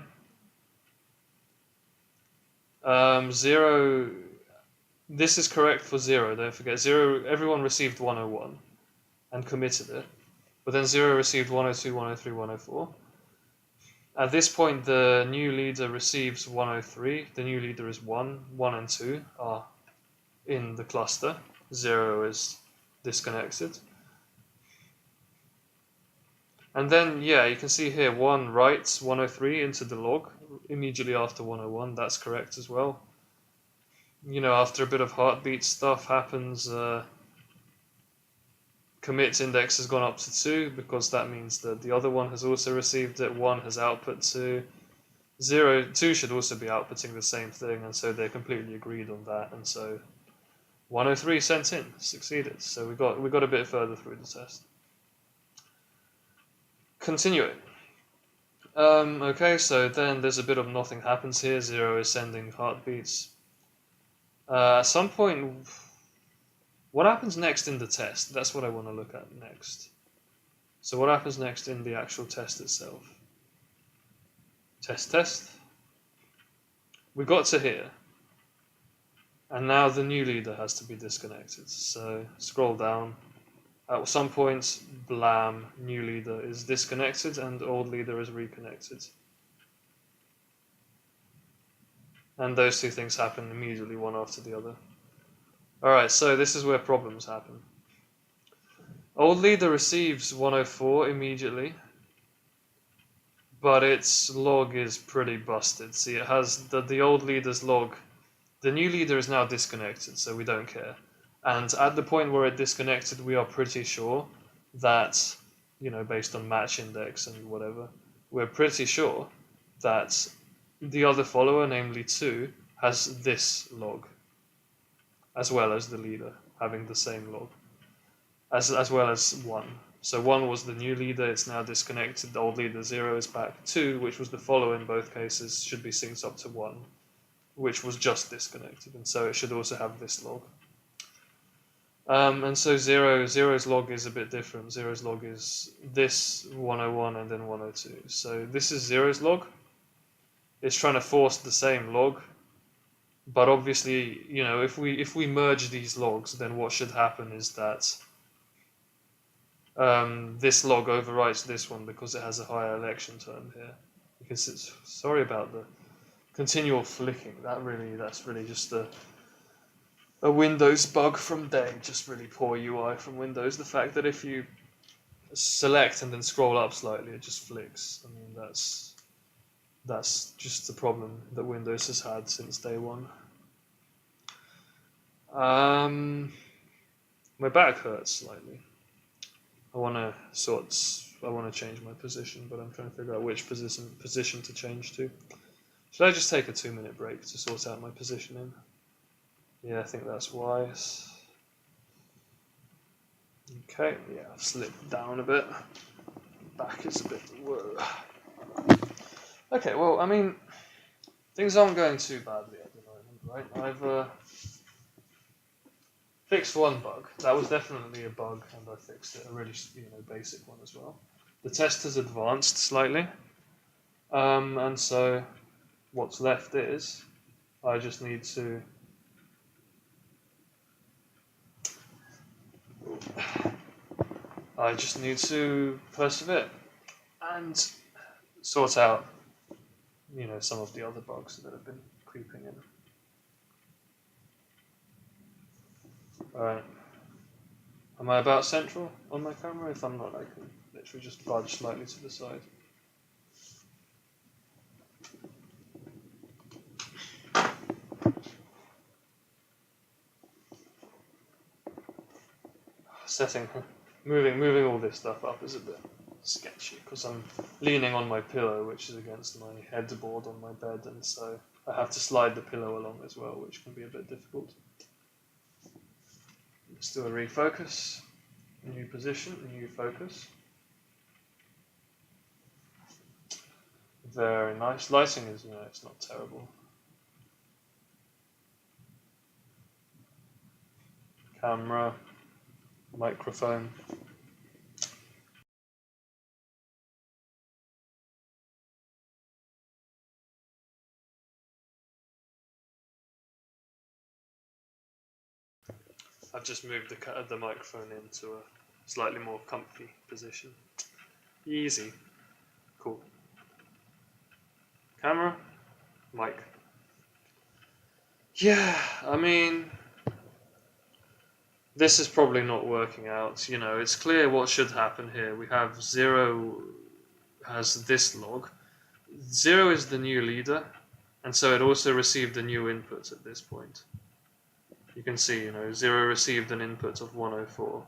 Speaker 1: 0. This is correct for 0. Don't forget 0. Everyone received 101 and committed it, but then 0 received 102, 103, 104. At this point, the new leader receives 103. The new leader is 1. 1 and 2 are in the cluster. 0 is disconnected. And then, yeah, you can see here 1 writes 103 into the log immediately after 101. That's correct as well. After a bit of heartbeat stuff happens, commit index has gone up to 2 because that means that the other one has also received it. 1 has output 2. 2 should also be outputting the same thing, and so they completely agreed on that, and so 103 sent in, succeeded. So we got a bit further through the test. Continuing. Okay, so then there's a bit of nothing happens here. 0 is sending heartbeats. At some point, what happens next in the test? That's what I want to look at next. So what happens next in the actual test itself? Test. We got to here. And now the new leader has to be disconnected. So scroll down. At some point, blam, new leader is disconnected and old leader is reconnected. And those two things happen immediately, one after the other. Alright, so this is where problems happen. Old leader receives 104 immediately, but its log is pretty busted. See, it has the old leader's log. The new leader is now disconnected, so we don't care. And at the point where it disconnected, we are pretty sure that, based on match index and whatever, we're pretty sure that the other follower, namely 2, has this log, as well as the leader having the same log, as well as 1. So 1 was the new leader, it's now disconnected, the old leader 0 is back. 2, which was the follower in both cases, should be synced up to 1, which was just disconnected, and so it should also have this log. And so zero's log is a bit different. 0's log is this 101 and then 102. So this is 0's log. It's trying to force the same log, but obviously, if we merge these logs, then what should happen is that this log overwrites this one because it has a higher election term here. Because sorry about the continual flicking. That's really just a Windows bug from day. Just really poor UI from Windows. The fact that if you select and then scroll up slightly, it just flicks. I mean, that's just the problem that Windows has had since day one. My back hurts slightly. I want to change my position, but I'm trying to figure out which position to change to. Should I just take a 2-minute break to sort out my positioning? Yeah, I think that's wise. Okay, yeah, I've slipped down a bit. Back is a bit, whoa. Okay, well, I mean, things aren't going too badly at the moment, right? I've fixed one bug. That was definitely a bug, and I fixed it. A really, basic one as well. The test has advanced slightly, and so what's left is I just need to persevere and sort out, some of the other bugs that have been creeping in. Alright. Am I about central on my camera? If I'm not, I can literally just budge slightly to the side. Moving all this stuff up is a bit sketchy because I'm leaning on my pillow, which is against my headboard on my bed, and so I have to slide the pillow along as well, which can be a bit difficult. Let's do a refocus, new position, new focus. Very nice. Lighting is, it's not terrible. Camera, microphone. I've just moved the microphone into a slightly more comfy position. Easy. Cool. Camera, mic. Yeah, I mean, this is probably not working out. It's clear what should happen here. We have 0 has this log. 0 is the new leader, and so it also received a new input at this point. You can see, 0 received an input of 104.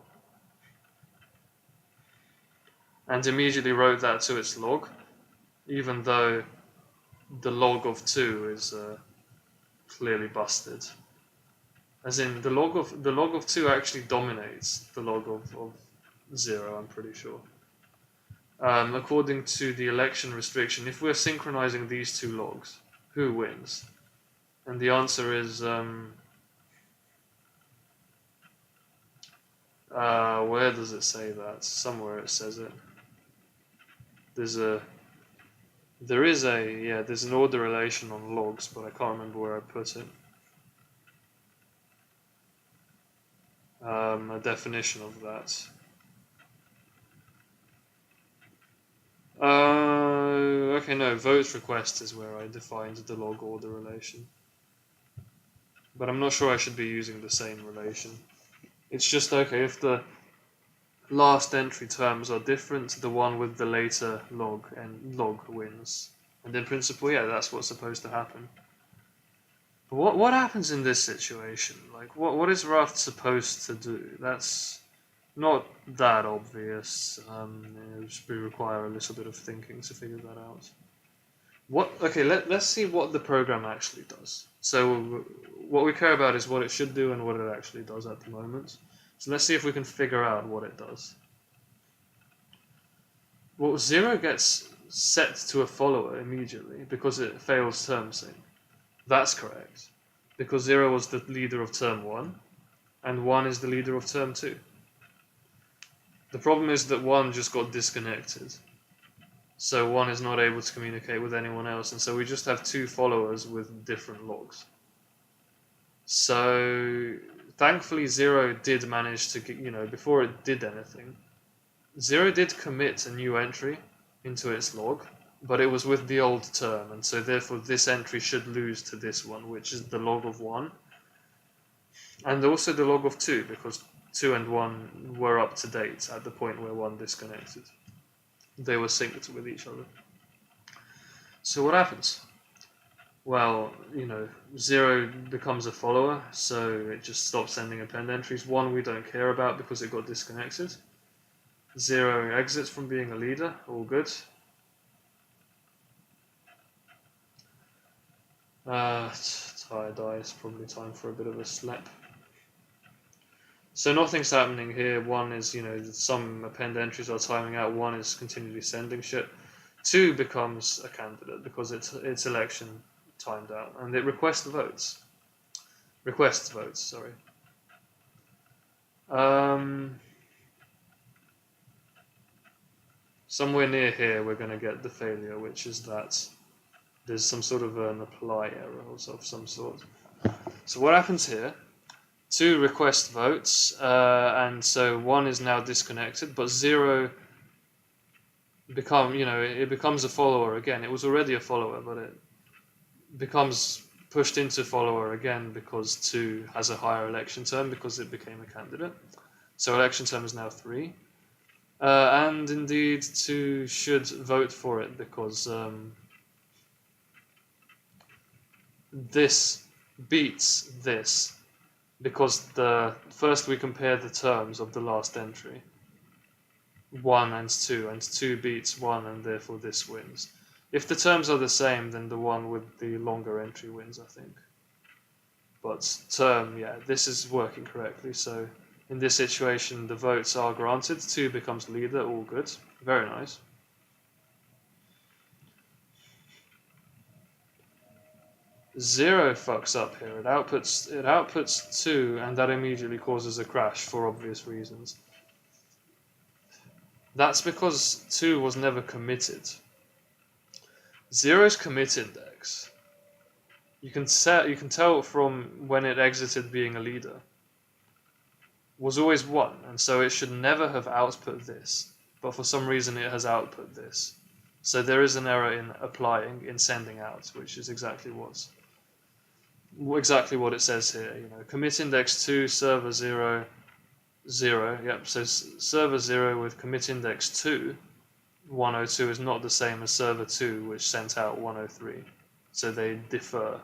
Speaker 1: And immediately wrote that to its log, even though the log of 2 is clearly busted. As in, the log of 2 actually dominates the log of 0, I'm pretty sure. according to the election restriction, if we're synchronizing these two logs, who wins? And the answer is, where does it say that? Somewhere it says it. There's an order relation on logs, but I can't remember where I put it. A definition of that. Okay, no, vote request is where I defined the log order relation. But I'm not sure I should be using the same relation. It's just, okay, if the last entry terms are different, the one with the later log and log wins. And in principle, yeah, that's what's supposed to happen. But what happens in this situation? Like, what is Raft supposed to do? That's not that obvious. It would require a little bit of thinking to figure that out. Okay, let's see what the program actually does. So what we care about is what it should do and what it actually does at the moment. So let's see if we can figure out what it does. Well, 0 gets set to a follower immediately because it fails term sync. That's correct. Because 0 was the leader of term 1, and 1 is the leader of term 2. The problem is that 1 just got disconnected. So 1 is not able to communicate with anyone else, and so we just have 2 followers with different logs. So thankfully 0 did manage to, before it did anything, 0 did commit a new entry into its log, but it was with the old term, and so therefore this entry should lose to this one, which is the log of 1, and also the log of 2, because 2 and 1 were up to date at the point where 1 disconnected. They were synced with each other. So what happens? Well, 0 becomes a follower, so it just stops sending append entries. 1 we don't care about because it got disconnected. 0 exits from being a leader, all good. Tired eyes, probably time for a bit of a slap. So nothing's happening here. 1 is, some append entries are timing out. 1 is continually sending shit. 2 becomes a candidate because its election timed out, and it requests votes. Sorry. Somewhere near here we're going to get the failure, which is that there's some sort of an apply error of some sort. So what happens here? 2 request votes, and so 1 is now disconnected, but 0 it becomes a follower again. It was already a follower, but it becomes pushed into follower again because 2 has a higher election term because it became a candidate. So election term is now 3. And indeed 2 should vote for it because this beats this, because first we compare the terms of the last entry, 1 and 2 beats 1, and therefore this wins. If the terms are the same, then the one with the longer entry wins, I think. But term, yeah, this is working correctly, so in this situation the votes are granted, 2 becomes leader, all good, very nice. Zero fucks up here. It outputs 2, and that immediately causes a crash for obvious reasons. That's because 2 was never committed. 0's commit index, you can tell from when it exited being a leader, was always 1, and so it should never have output this, but for some reason it has output this. So there is an error in applying, in sending out, which is exactly what it says here. Commit index 2, server 0, 0. Yep. So server 0 with commit index 2, 102 is not the same as server 2, which sent out 103. So they differ.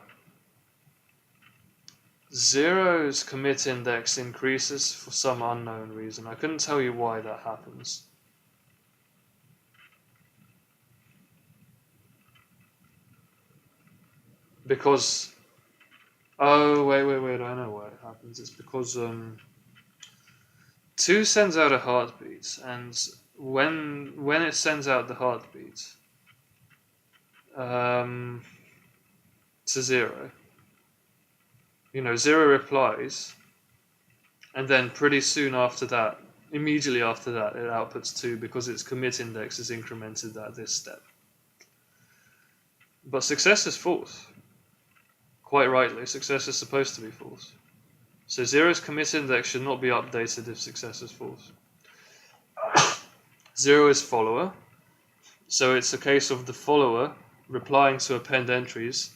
Speaker 1: 0's commit index increases for some unknown reason. I couldn't tell you why that happens. Because... Oh, wait, I know why it happens. It's because 2 sends out a heartbeat, and when it sends out the heartbeat to 0, 0 replies, and then pretty soon after that, immediately after that, it outputs 2 because its commit index is incremented at this step. But success is false. Quite rightly, success is supposed to be false. So 0's commit index should not be updated if success is false. 0 is follower, so it's a case of the follower replying to append entries.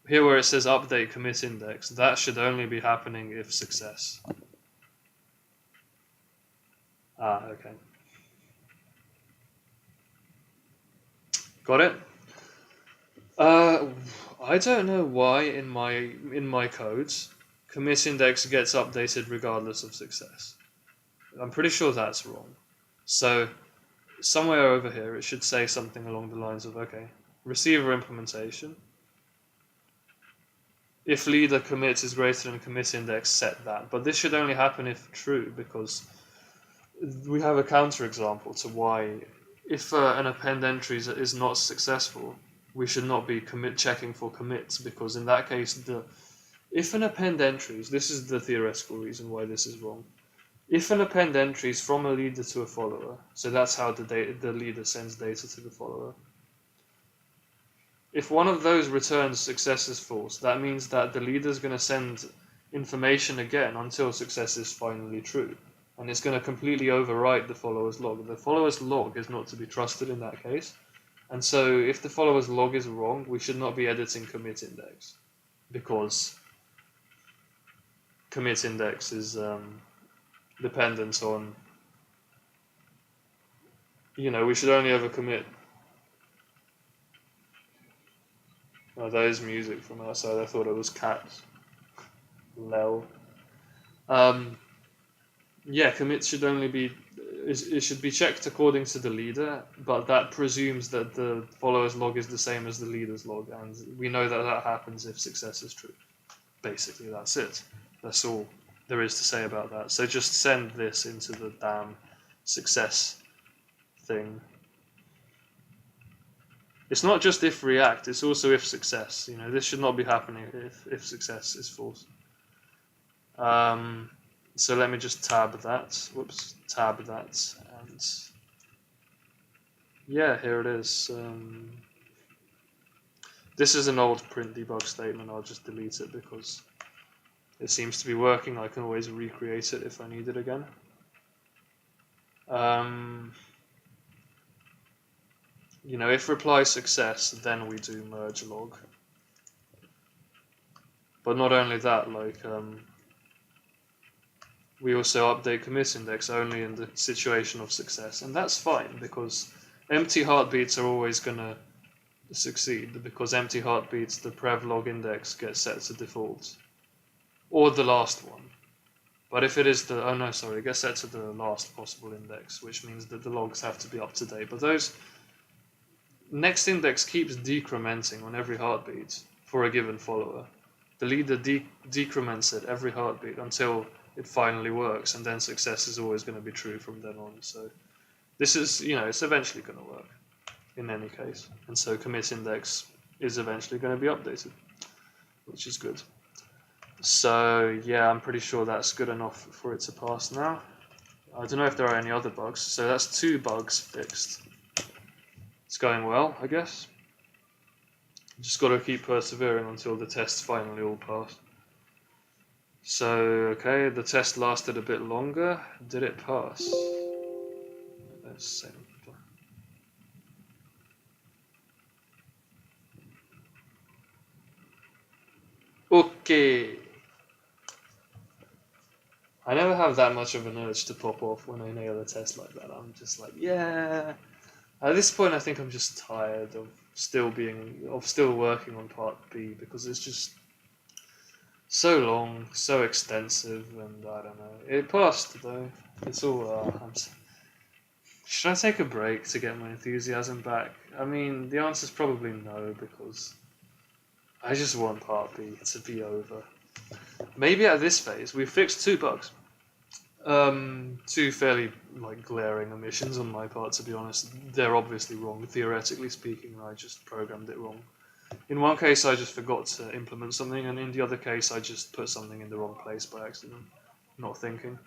Speaker 1: Here where it says update commit index, that should only be happening if success. Okay. Got it? I don't know why in my codes commit index gets updated regardless of success. I'm pretty sure that's wrong. So somewhere over here it should say something along the lines of, okay, receiver implementation. If leader commit is greater than commit index, set that. But this should only happen if true, because we have a counterexample to why, if an append entry is not successful, we should not be checking for commits, because in that case, if an append entries, this is the theoretical reason why this is wrong. If an append entries from a leader to a follower, so that's how the leader sends data to the follower. If one of those returns success is false, that means that the leader is going to send information again until success is finally true. And it's going to completely overwrite the follower's log. The follower's log is not to be trusted in that case. And so if the follower's log is wrong, we should not be editing commit index, because commit index is dependent on, we should only ever commit. Oh, that is music from outside. I thought it was cats. Lel. Yeah, commit should only be, it should be checked according to the leader, but that presumes that the follower's log is the same as the leader's log, and we know that that happens if success is true. Basically, that's it. That's all there is to say about that. So just send this into the damn success thing. It's not just if react, it's also if success. This should not be happening if success is false. So let me just tab that. Whoops, tab that, and yeah, here it is. This is an old print debug statement. I'll just delete it because it seems to be working. I can always recreate it if I need it again. If reply success, then we do merge log. But not only that, we also update commit index only in the situation of success. And that's fine, because empty heartbeats are always going to succeed, because empty heartbeats, the prev log index gets set to default. Or the last one. But if it is it gets set to the last possible index, which means that the logs have to be up to date. But those next index keeps decrementing on every heartbeat for a given follower. The leader decrements it every heartbeat until it finally works, and then success is always going to be true from then on. So this is, it's eventually going to work in any case. And so commit index is eventually going to be updated, which is good. So yeah, I'm pretty sure that's good enough for it to pass now. I don't know if there are any other bugs. So that's 2 bugs fixed. It's going well, I guess. Just got to keep persevering until the tests finally all pass. So, okay, the test lasted a bit longer. Did it pass? Let's see. Okay. I never have that much of an urge to pop off when I nail a test like that. I'm just like, yeah. At this point, I think I'm just tired of still working on part B, because it's just so long, so extensive, and I don't know. It passed though. It's all. Should I take a break to get my enthusiasm back? I mean, the answer's probably no, because I just want part B to be over. Maybe at this phase, we've fixed 2 bugs. Two fairly like glaring omissions on my part, to be honest. They're obviously wrong, theoretically speaking. I just programmed it wrong. In one case, I just forgot to implement something, and in the other case, I just put something in the wrong place by accident, not thinking.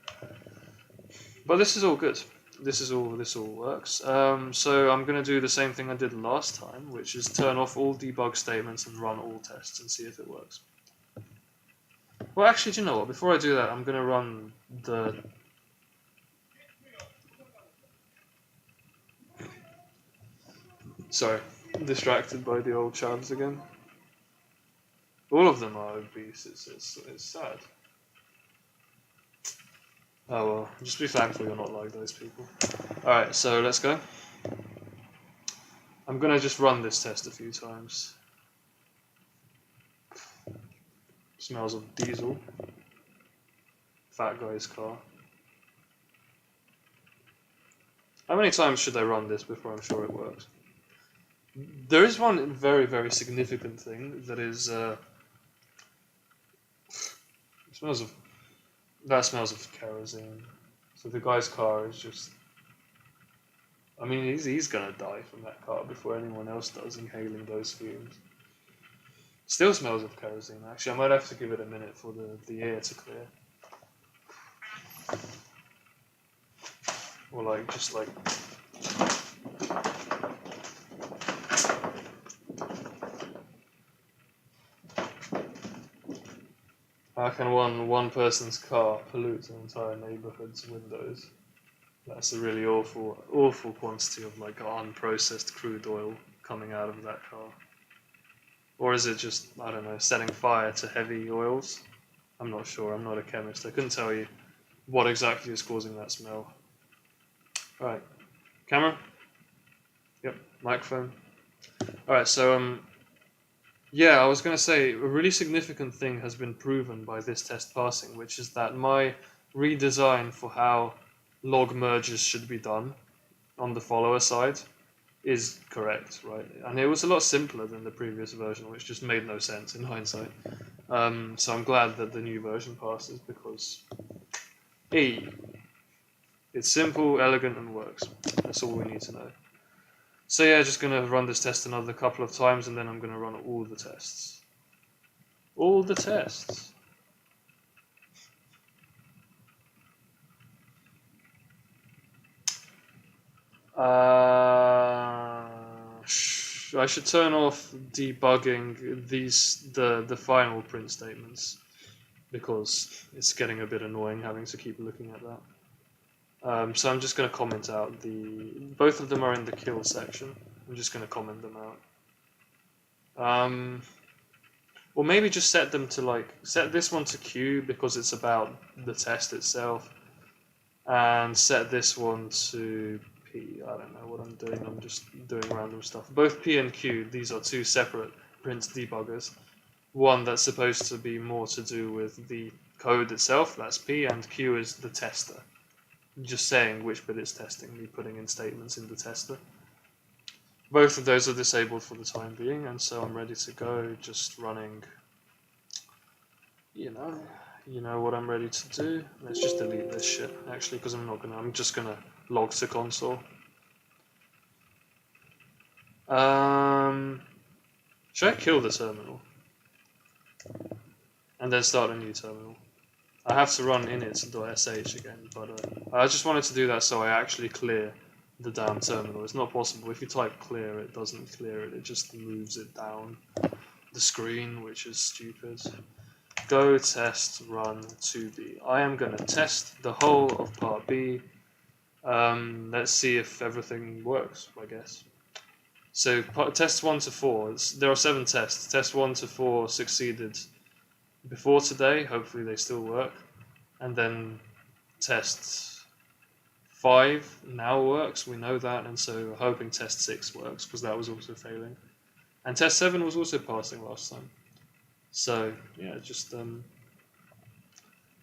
Speaker 1: But this is all good. This all works. So I'm going to do the same thing I did last time, which is turn off all debug statements and run all tests and see if it works. Well, actually, do you know what? Before I do that, I'm going to run the... Sorry, distracted by the old chavs again. All of them are obese. It's sad. Oh well, just be thankful you're not like those people. Alright, so let's go. I'm gonna just run this test a few times. Smells of diesel. Fat guy's car. How many times should I run this before I'm sure it works? There is one very, very significant thing that is... That smells of kerosene. So the guy's car is just... I mean, he's gonna die from that car before anyone else does, inhaling those fumes. Still smells of kerosene, actually. I might have to give it a minute for the air to clear. Or like, just like... How can one person's car pollute an entire neighborhood's windows? That's a really awful quantity of like unprocessed crude oil coming out of that car. Or is it just, I don't know, setting fire to heavy oils? I'm not sure, I'm not a chemist. I couldn't tell you what exactly is causing that smell. Alright, camera? Yep, microphone. Alright, so yeah, I was going to say, a really significant thing has been proven by this test passing, which is that my redesign for how log merges should be done on the follower side is correct, right? And it was a lot simpler than the previous version, which just made no sense in hindsight. So I'm glad that the new version passes, because it's simple, elegant, and works. That's all we need to know. So yeah, just going to run this test another couple of times, and then I'm going to run all the tests. All the tests. I should turn off debugging the final print statements, because it's getting a bit annoying having to keep looking at that. So I'm just going to comment out both of them are in the kill section. I'm just going to comment them out. Or maybe just set them to set this one to Q because it's about the test itself, and set this one to P. I don't know what I'm doing. I'm just doing random stuff. Both P and Q, these are two separate print debuggers. One that's supposed to be more to do with the code itself, that's P, and Q is the tester. Just saying which bit it's testing, me putting in statements in the tester. Both of those are disabled for the time being, and so I'm ready to go, just running, you know what I'm ready to do. Let's just delete this shit, actually, because I'm just gonna log to console. Should I kill the terminal? And then start a new terminal? I have to run init.sh again, but I just wanted to do that so I actually clear the damn terminal. It's not possible. If you type clear, it doesn't clear it. It just moves it down the screen, which is stupid. Go test run 2B. I am going to test the whole of part B. Let's see if everything works, I guess. So tests 1 to 4. There are 7 tests. Test 1 to 4 succeeded before today. Hopefully they still work. And then test 5 now works. We know that, and so we're hoping test 6 works because that was also failing. And test 7 was also passing last time. So yeah, just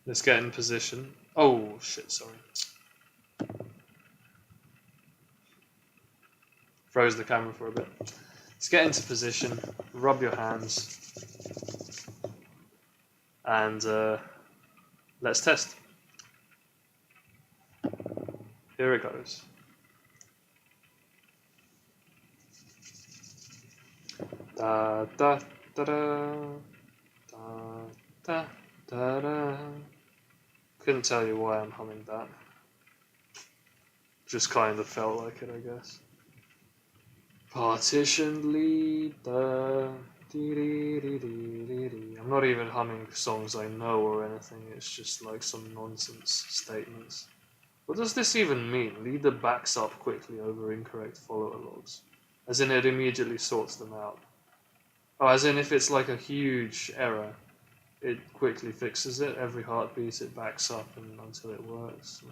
Speaker 1: let's get in position. Oh shit, sorry. Froze the camera for a bit. Let's get into position, rub your hands, and let's test. Here it goes. Da da da da da da da da. Couldn't tell you why I'm humming that. Just kind of felt like it, I guess. Partition leader. I'm not even humming songs I know or anything, it's just like some nonsense statements. What does this even mean? Leader backs up quickly over incorrect follower logs. As in it immediately sorts them out. Oh, as in if it's like a huge error, it quickly fixes it. Every heartbeat it backs up until it works.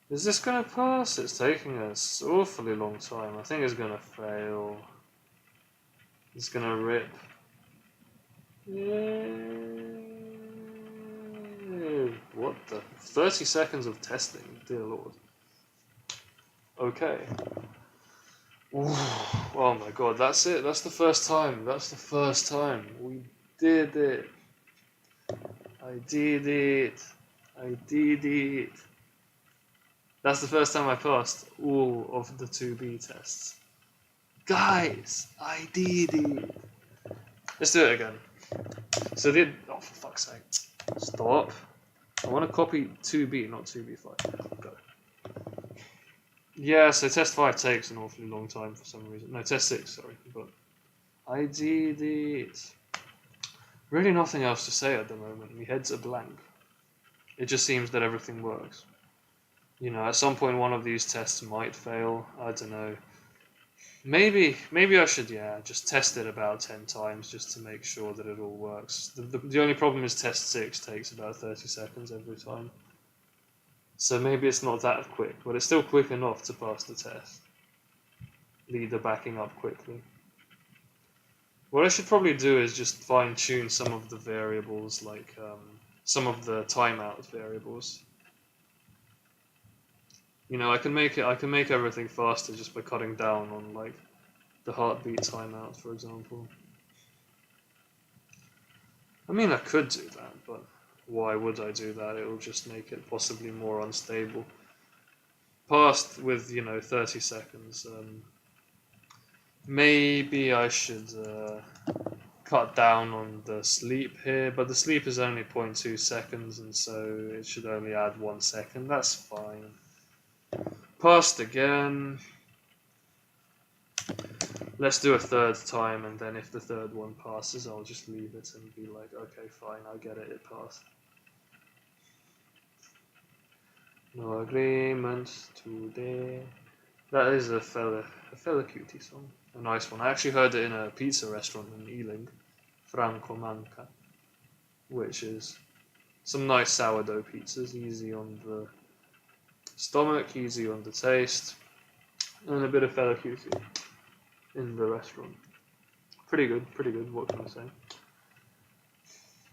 Speaker 1: Is this gonna pass? It's taking us an awfully long time. I think it's gonna fail. It's gonna rip. Yeah. What the? 30 seconds of testing, dear lord. Okay. Ooh. Oh my god, that's it. That's the first time. That's the first time. We did it. I did it. I did it. That's the first time I passed all of the 2B tests. Guys, I did it. Let's do it again. So oh for fuck's sake. Stop. I want to copy 2B, not 2B5. Go. Yeah, so test 5 takes an awfully long time for some reason. No, test 6, sorry. But I did it. Really nothing else to say at the moment. My heads are blank. It just seems that everything works. You know, at some point one of these tests might fail. I don't know. Maybe I should, just test it about 10 times just to make sure that it all works. The only problem is test 6 takes about 30 seconds every time. So maybe it's not that quick, but it's still quick enough to pass the test. Leader backing up quickly. What I should probably do is just fine-tune some of the variables, like some of the timeout variables. You know, I can make everything faster just by cutting down on like the heartbeat timeout, for example. I mean, I could do that, but why would I do that? It will just make it possibly more unstable. Passed with 30 seconds. Maybe I should cut down on the sleep here, but the sleep is only 0.2 seconds, and so it should only add 1 second. That's fine. Passed again. Let's do a third time, and then if the third one passes, I'll just leave it and be like, okay, fine, I get it, it passed. No agreement today. That is a fella cutie song. A nice one. I actually heard it in a pizza restaurant in Ealing, Franco Manca, which is some nice sourdough pizzas, easy on the stomach, easy on the taste, and a bit of fella cutie in the restaurant. Pretty good, what can I say?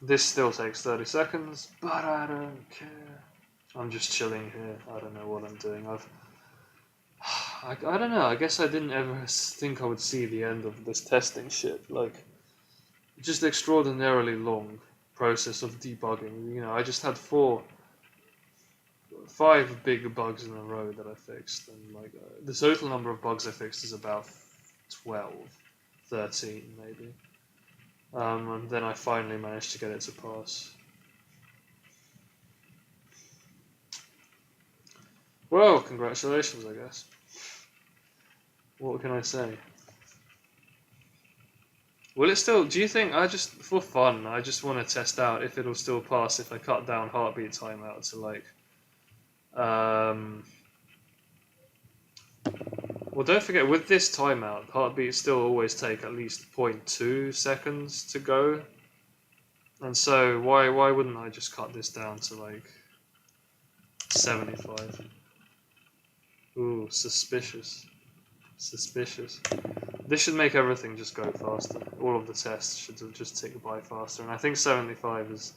Speaker 1: This still takes 30 seconds, but I don't care. I'm just chilling here. I don't know what I'm doing. I don't know. I guess I didn't ever think I would see the end of this testing shit. Like, just extraordinarily long process of debugging. You know, I just had 5 big bugs in a row that I fixed, and like the total number of bugs I fixed is about 12, 13 maybe. And then I finally managed to get it to pass. Well, congratulations, I guess. What can I say? Will it still, do you think, for fun, I just want to test out if it'll still pass if I cut down heartbeat timeout to like, well, don't forget, with this timeout, heartbeats still always take at least 0.2 seconds to go. And so, why wouldn't I just cut this down to like 75? Ooh, suspicious. Suspicious. This should make everything just go faster. All of the tests should just tick by faster. And I think 75 is...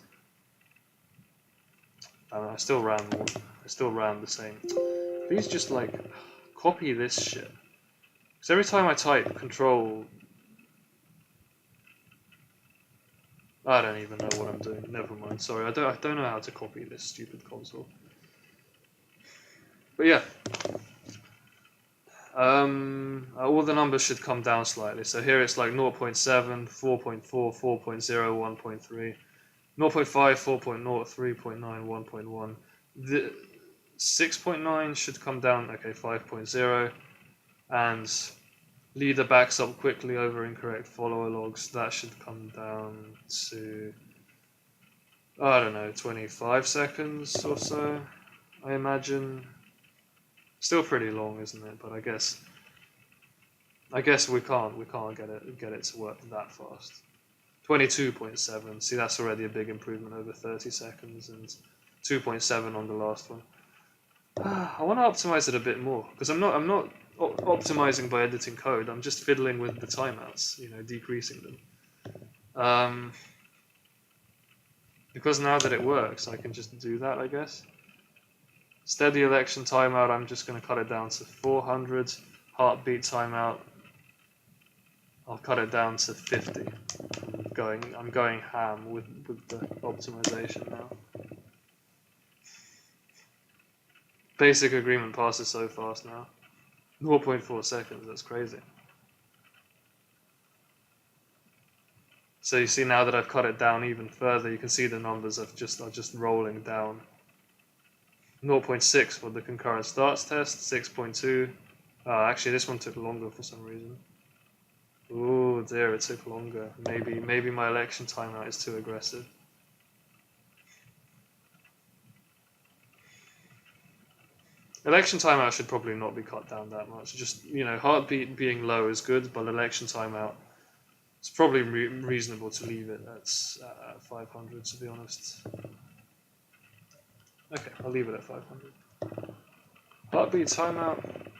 Speaker 1: I still ran one. I still ran the same. Please just like copy this shit. Because every time I type control... I don't even know what I'm doing. Never mind. Sorry, I don't know how to copy this stupid console. But yeah, all the numbers should come down slightly. So here it's like 0.7, 4.4, 4.0, 1.3, 0.5, 4.0, 3.9, 1.1. The 6.9 should come down, okay, 5.0, and leader backs up quickly over incorrect follower logs. That should come down to, I don't know, 25 seconds or so, I imagine. Still pretty long, isn't it? But I guess we can't get it to work that fast. 22.7. See, that's already a big improvement over 30 seconds, and 2.7 on the last one. I want to optimize it a bit more because I'm not optimizing by editing code. I'm just fiddling with the timeouts, decreasing them. Because now that it works, I can just do that, I guess. Steady election timeout, I'm just going to cut it down to 400. Heartbeat timeout, I'll cut it down to 50. I'm going ham with the optimization now. Basic agreement passes so fast now. 0.4 seconds, that's crazy. So you see now that I've cut it down even further, you can see the numbers are just rolling down. 0.6 for the concurrent starts test, 6.2. Actually, this one took longer for some reason. Ooh, dear, it took longer. Maybe my election timeout is too aggressive. Election timeout should probably not be cut down that much. Just, heartbeat being low is good, but election timeout, it's probably reasonable to leave it at 500, to be honest. Okay, I'll leave it at 500. Heartbeat timeout,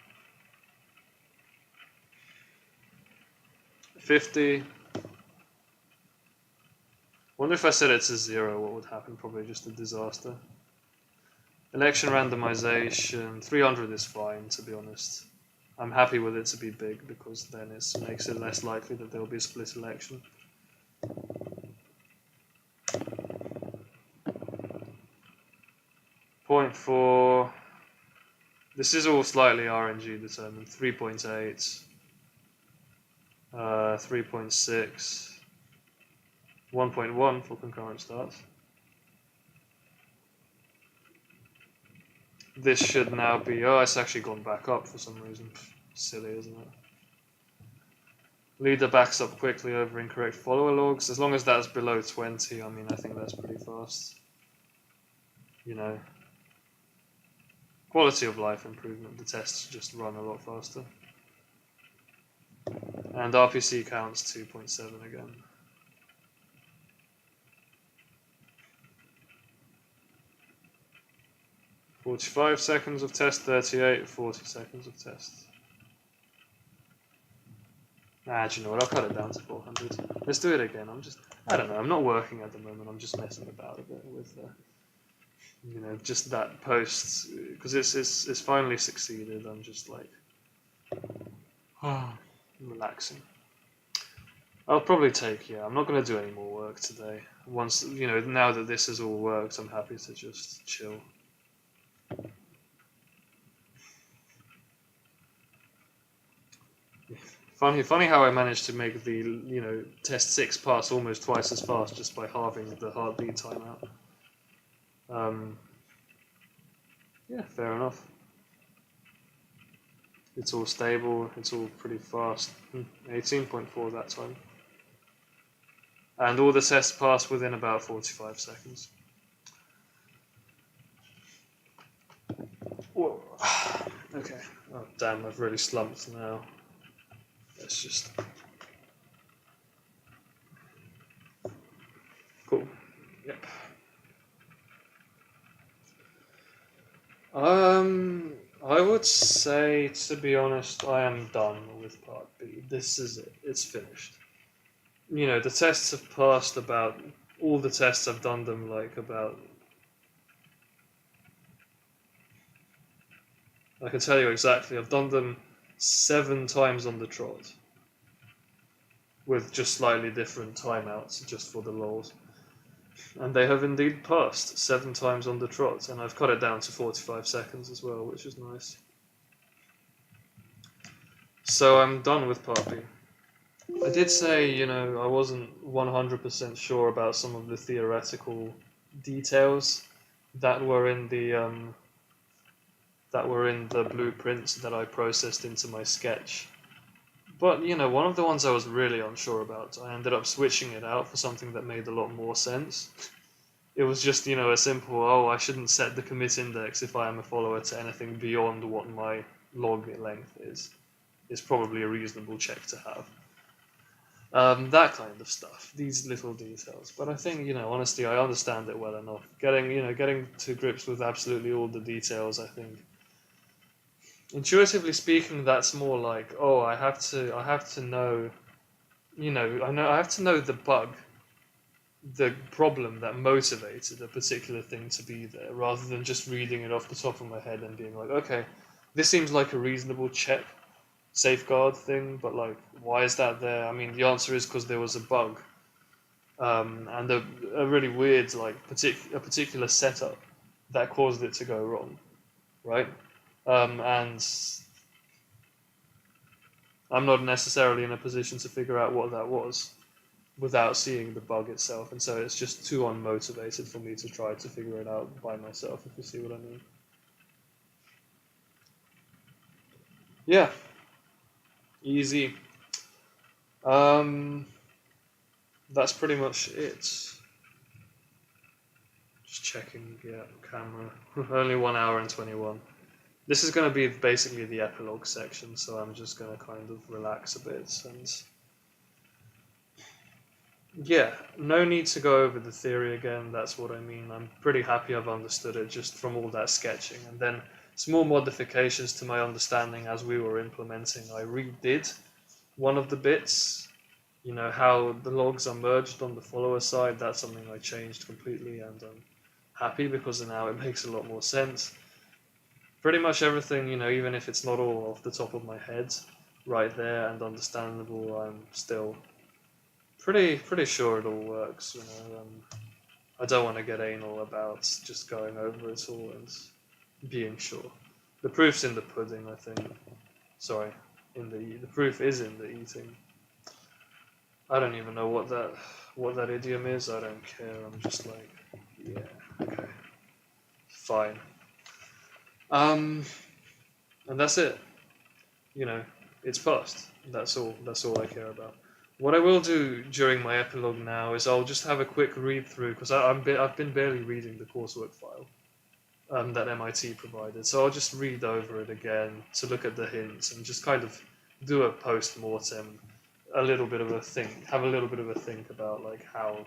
Speaker 1: 50. Wonder if I set it to 0, what would happen? Probably just a disaster. Election randomization, 300 is fine, to be honest. I'm happy with it to be big because then it makes it less likely that there will be a split election. Point 4. This is all slightly RNG determined. 3.8, 3.6, 1.1 for concurrent starts. This should now be, it's actually gone back up for some reason. Silly, isn't it? Leader backs up quickly over incorrect follower logs. As long as that's below 20, I think that's pretty fast. Quality of life improvement. The tests just run a lot faster. And RPC counts 2.7 again. "45 seconds of test, 38, 40 seconds of test." Do you know what? I'll cut it down to 400. Let's do it again. I don't know. I'm not working at the moment. I'm just messing about a bit with, just that post because it's finally succeeded. I'm just like, relaxing. I'll probably I'm not going to do any more work today. Once, now that this has all worked, I'm happy to just chill. Funny how I managed to make the test 6 pass almost twice as fast just by halving the heartbeat timeout. Yeah, fair enough. It's all stable. It's all pretty fast. 18.4 that time, and all the tests pass within about 45 seconds. Whoa. Okay. Oh damn! I've really slumped now. Let's just... Cool. Yep. I would say, to be honest, I am done with part B. This is it. It's finished. The tests have passed about... All the tests, I've done them about... I can tell you exactly. I've done them 7 times on the trot, with just slightly different timeouts, just for the lols. And they have indeed passed 7 times on the trot, and I've cut it down to 45 seconds as well, which is nice. So I'm done with part B. I did say, I wasn't 100% sure about some of the theoretical details that were in the blueprints that I processed into my sketch. But, one of the ones I was really unsure about, I ended up switching it out for something that made a lot more sense. It was just, a simple, I shouldn't set the commit index if I am a follower to anything beyond what my log length is. It's probably a reasonable check to have. That kind of stuff, these little details. But I think, honestly, I understand it well enough. Getting to grips with absolutely all the details, I think, intuitively speaking, that's more like, I have to know, I have to know the bug, the problem that motivated a particular thing to be there, rather than just reading it off the top of my head and being like, okay, this seems like a reasonable check, safeguard thing, but like, why is that there? I mean, the answer is because there was a bug, and a really weird, like, a particular setup that caused it to go wrong, right? And I'm not necessarily in a position to figure out what that was without seeing the bug itself, and so it's just too unmotivated for me to try to figure it out by myself, if you see what I mean. Yeah, easy. That's pretty much it. Just checking, yeah, camera. Only 1 hour and 21. This is going to be basically the epilogue section, so I'm just going to kind of relax a bit. And yeah, no need to go over the theory again, that's what I mean. I'm pretty happy I've understood it just from all that sketching. And then small modifications to my understanding as we were implementing. I redid one of the bits, how the logs are merged on the follower side. That's something I changed completely, and I'm happy because now it makes a lot more sense. Pretty much everything, even if it's not all off the top of my head right there and understandable, I'm still pretty sure it all works. I don't want to get anal about just going over it all and being sure. The proof's in the pudding, I think. Sorry, the proof is in the eating. I don't even know what that idiom is. I don't care. I'm just like, yeah, okay, fine. And that's it. It's passed. That's all. That's all I care about. What I will do during my epilogue now is I'll just have a quick read through, because I've been barely reading the coursework file that MIT provided. So I'll just read over it again to look at the hints and just kind of do a post-mortem, have a little bit of a think about like how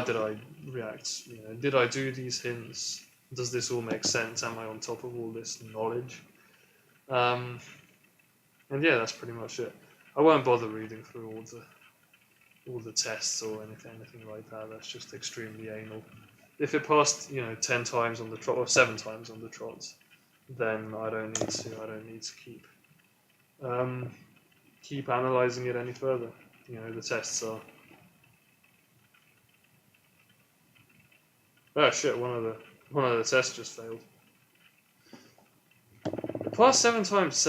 Speaker 1: did I react? Did I do these hints? Does this all make sense? Am I on top of all this knowledge? And yeah, that's pretty much it. I won't bother reading through all the tests or anything like that. That's just extremely anal. If it passed, 10 times on the trot or 7 times on the trot, then I don't need to keep analyzing it any further. The tests are. Oh shit! One of the tests just failed. It passed 7 times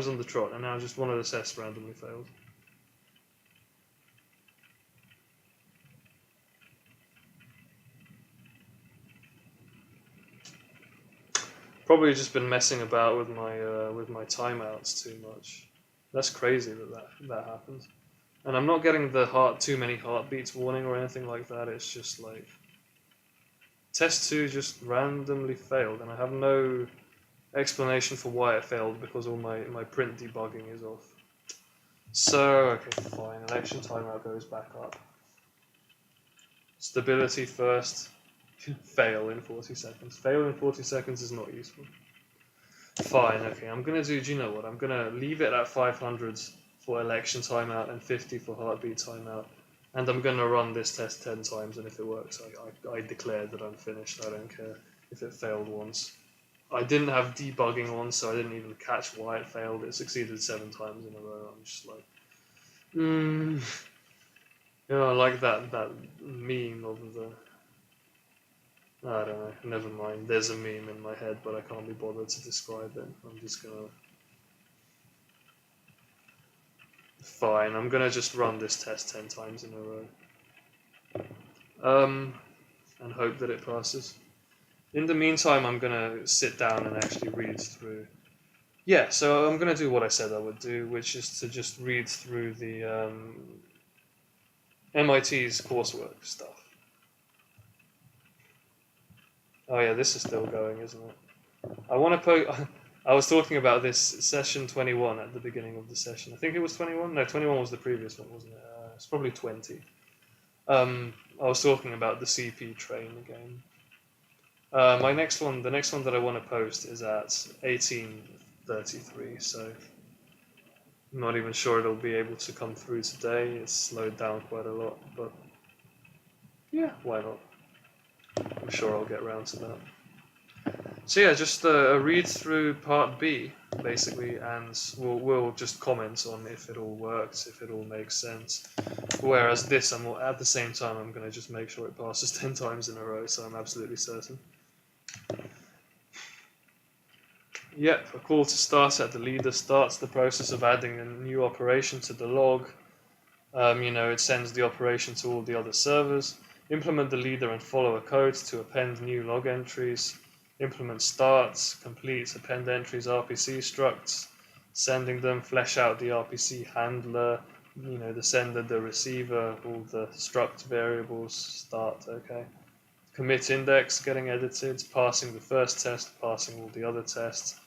Speaker 1: on the trot, and now just one of the tests randomly failed. Probably just been messing about with my timeouts too much. That's crazy that happened. And I'm not getting the too many heartbeats warning or anything like that. It's just like test 2 just randomly failed, and I have no explanation for why it failed because all my print debugging is off. So okay, fine. Election timeout goes back up. Stability first. Fail in 40 seconds. Fail in 40 seconds is not useful. Fine, okay, I'm gonna do you know what? I'm gonna leave it at 500 for election timeout and 50 for heartbeat timeout. And I'm gonna run this test 10 times, and if it works, I declare that I'm finished. I don't care if it failed once. I didn't have debugging on, so I didn't even catch why it failed. It succeeded 7 times in a row. I'm just like, I like that meme of I don't know, never mind. There's a meme in my head, but I can't be bothered to describe it. I'm just gonna... Fine, I'm gonna just run this test 10 times in a row. And hope that it passes. In the meantime, I'm gonna sit down and actually read through... Yeah, so I'm gonna do what I said I would do, which is to just read through the MIT's coursework stuff. Oh yeah, this is still going, isn't it? I want to I was talking about this session 21 at the beginning of the session. I think it was 21. No, 21 was the previous one, wasn't it? It's probably 20. I was talking about the CP train again. The next one that I want to post is at 18:33. So I'm not even sure it'll be able to come through today. It's slowed down quite a lot, but yeah, why not? I'm sure I'll get around to that. So yeah, just a read through part B, basically, and we'll just comment on if it all works, if it all makes sense. Whereas this, at the same time, I'm going to just make sure it passes 10 times in a row, so I'm absolutely certain. Yep, a call to start at the leader starts the process of adding a new operation to the log. It sends the operation to all the other servers. Implement the leader and follower code to append new log entries. Implement starts, complete AppendEntries RPC structs, sending them, flesh out the RPC handler, the sender, the receiver, all the struct variables, start, okay. Commit index getting edited, passing the first test, passing all the other tests.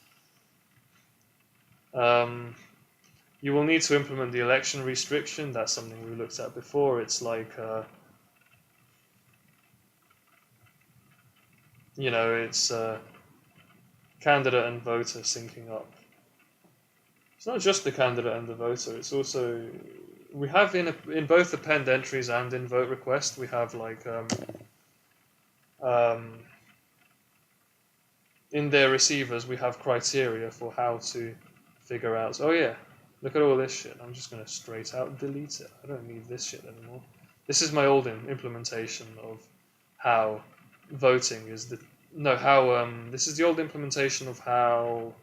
Speaker 1: You will need to implement the election restriction. That's something we looked at before. It's like, it's candidate and voter syncing up. It's not just the candidate and the voter. It's also, we have in both AppendEntries and in vote request, we have like in their receivers we have criteria for how to figure out. Oh yeah, look at all this shit. I'm just gonna straight out delete it. I don't need this shit anymore. This is my old implementation of how voting is this is the old implementation of how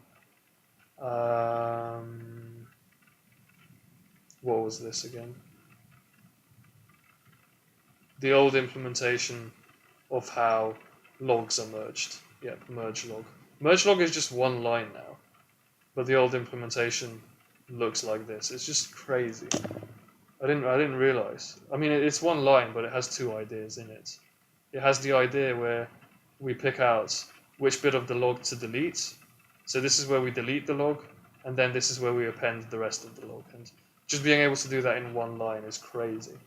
Speaker 1: what was this again? The old implementation of how logs are merged. Yep, merge log. Merge log is just one line now, but the old implementation looks like this. It's just crazy. I didn't realize. I mean, it's one line, but it has two ideas in it. It has the idea where we pick out which bit of the log to delete. So this is where we delete the log, and then this is where we append the rest of the log. And just being able to do that in one line is crazy.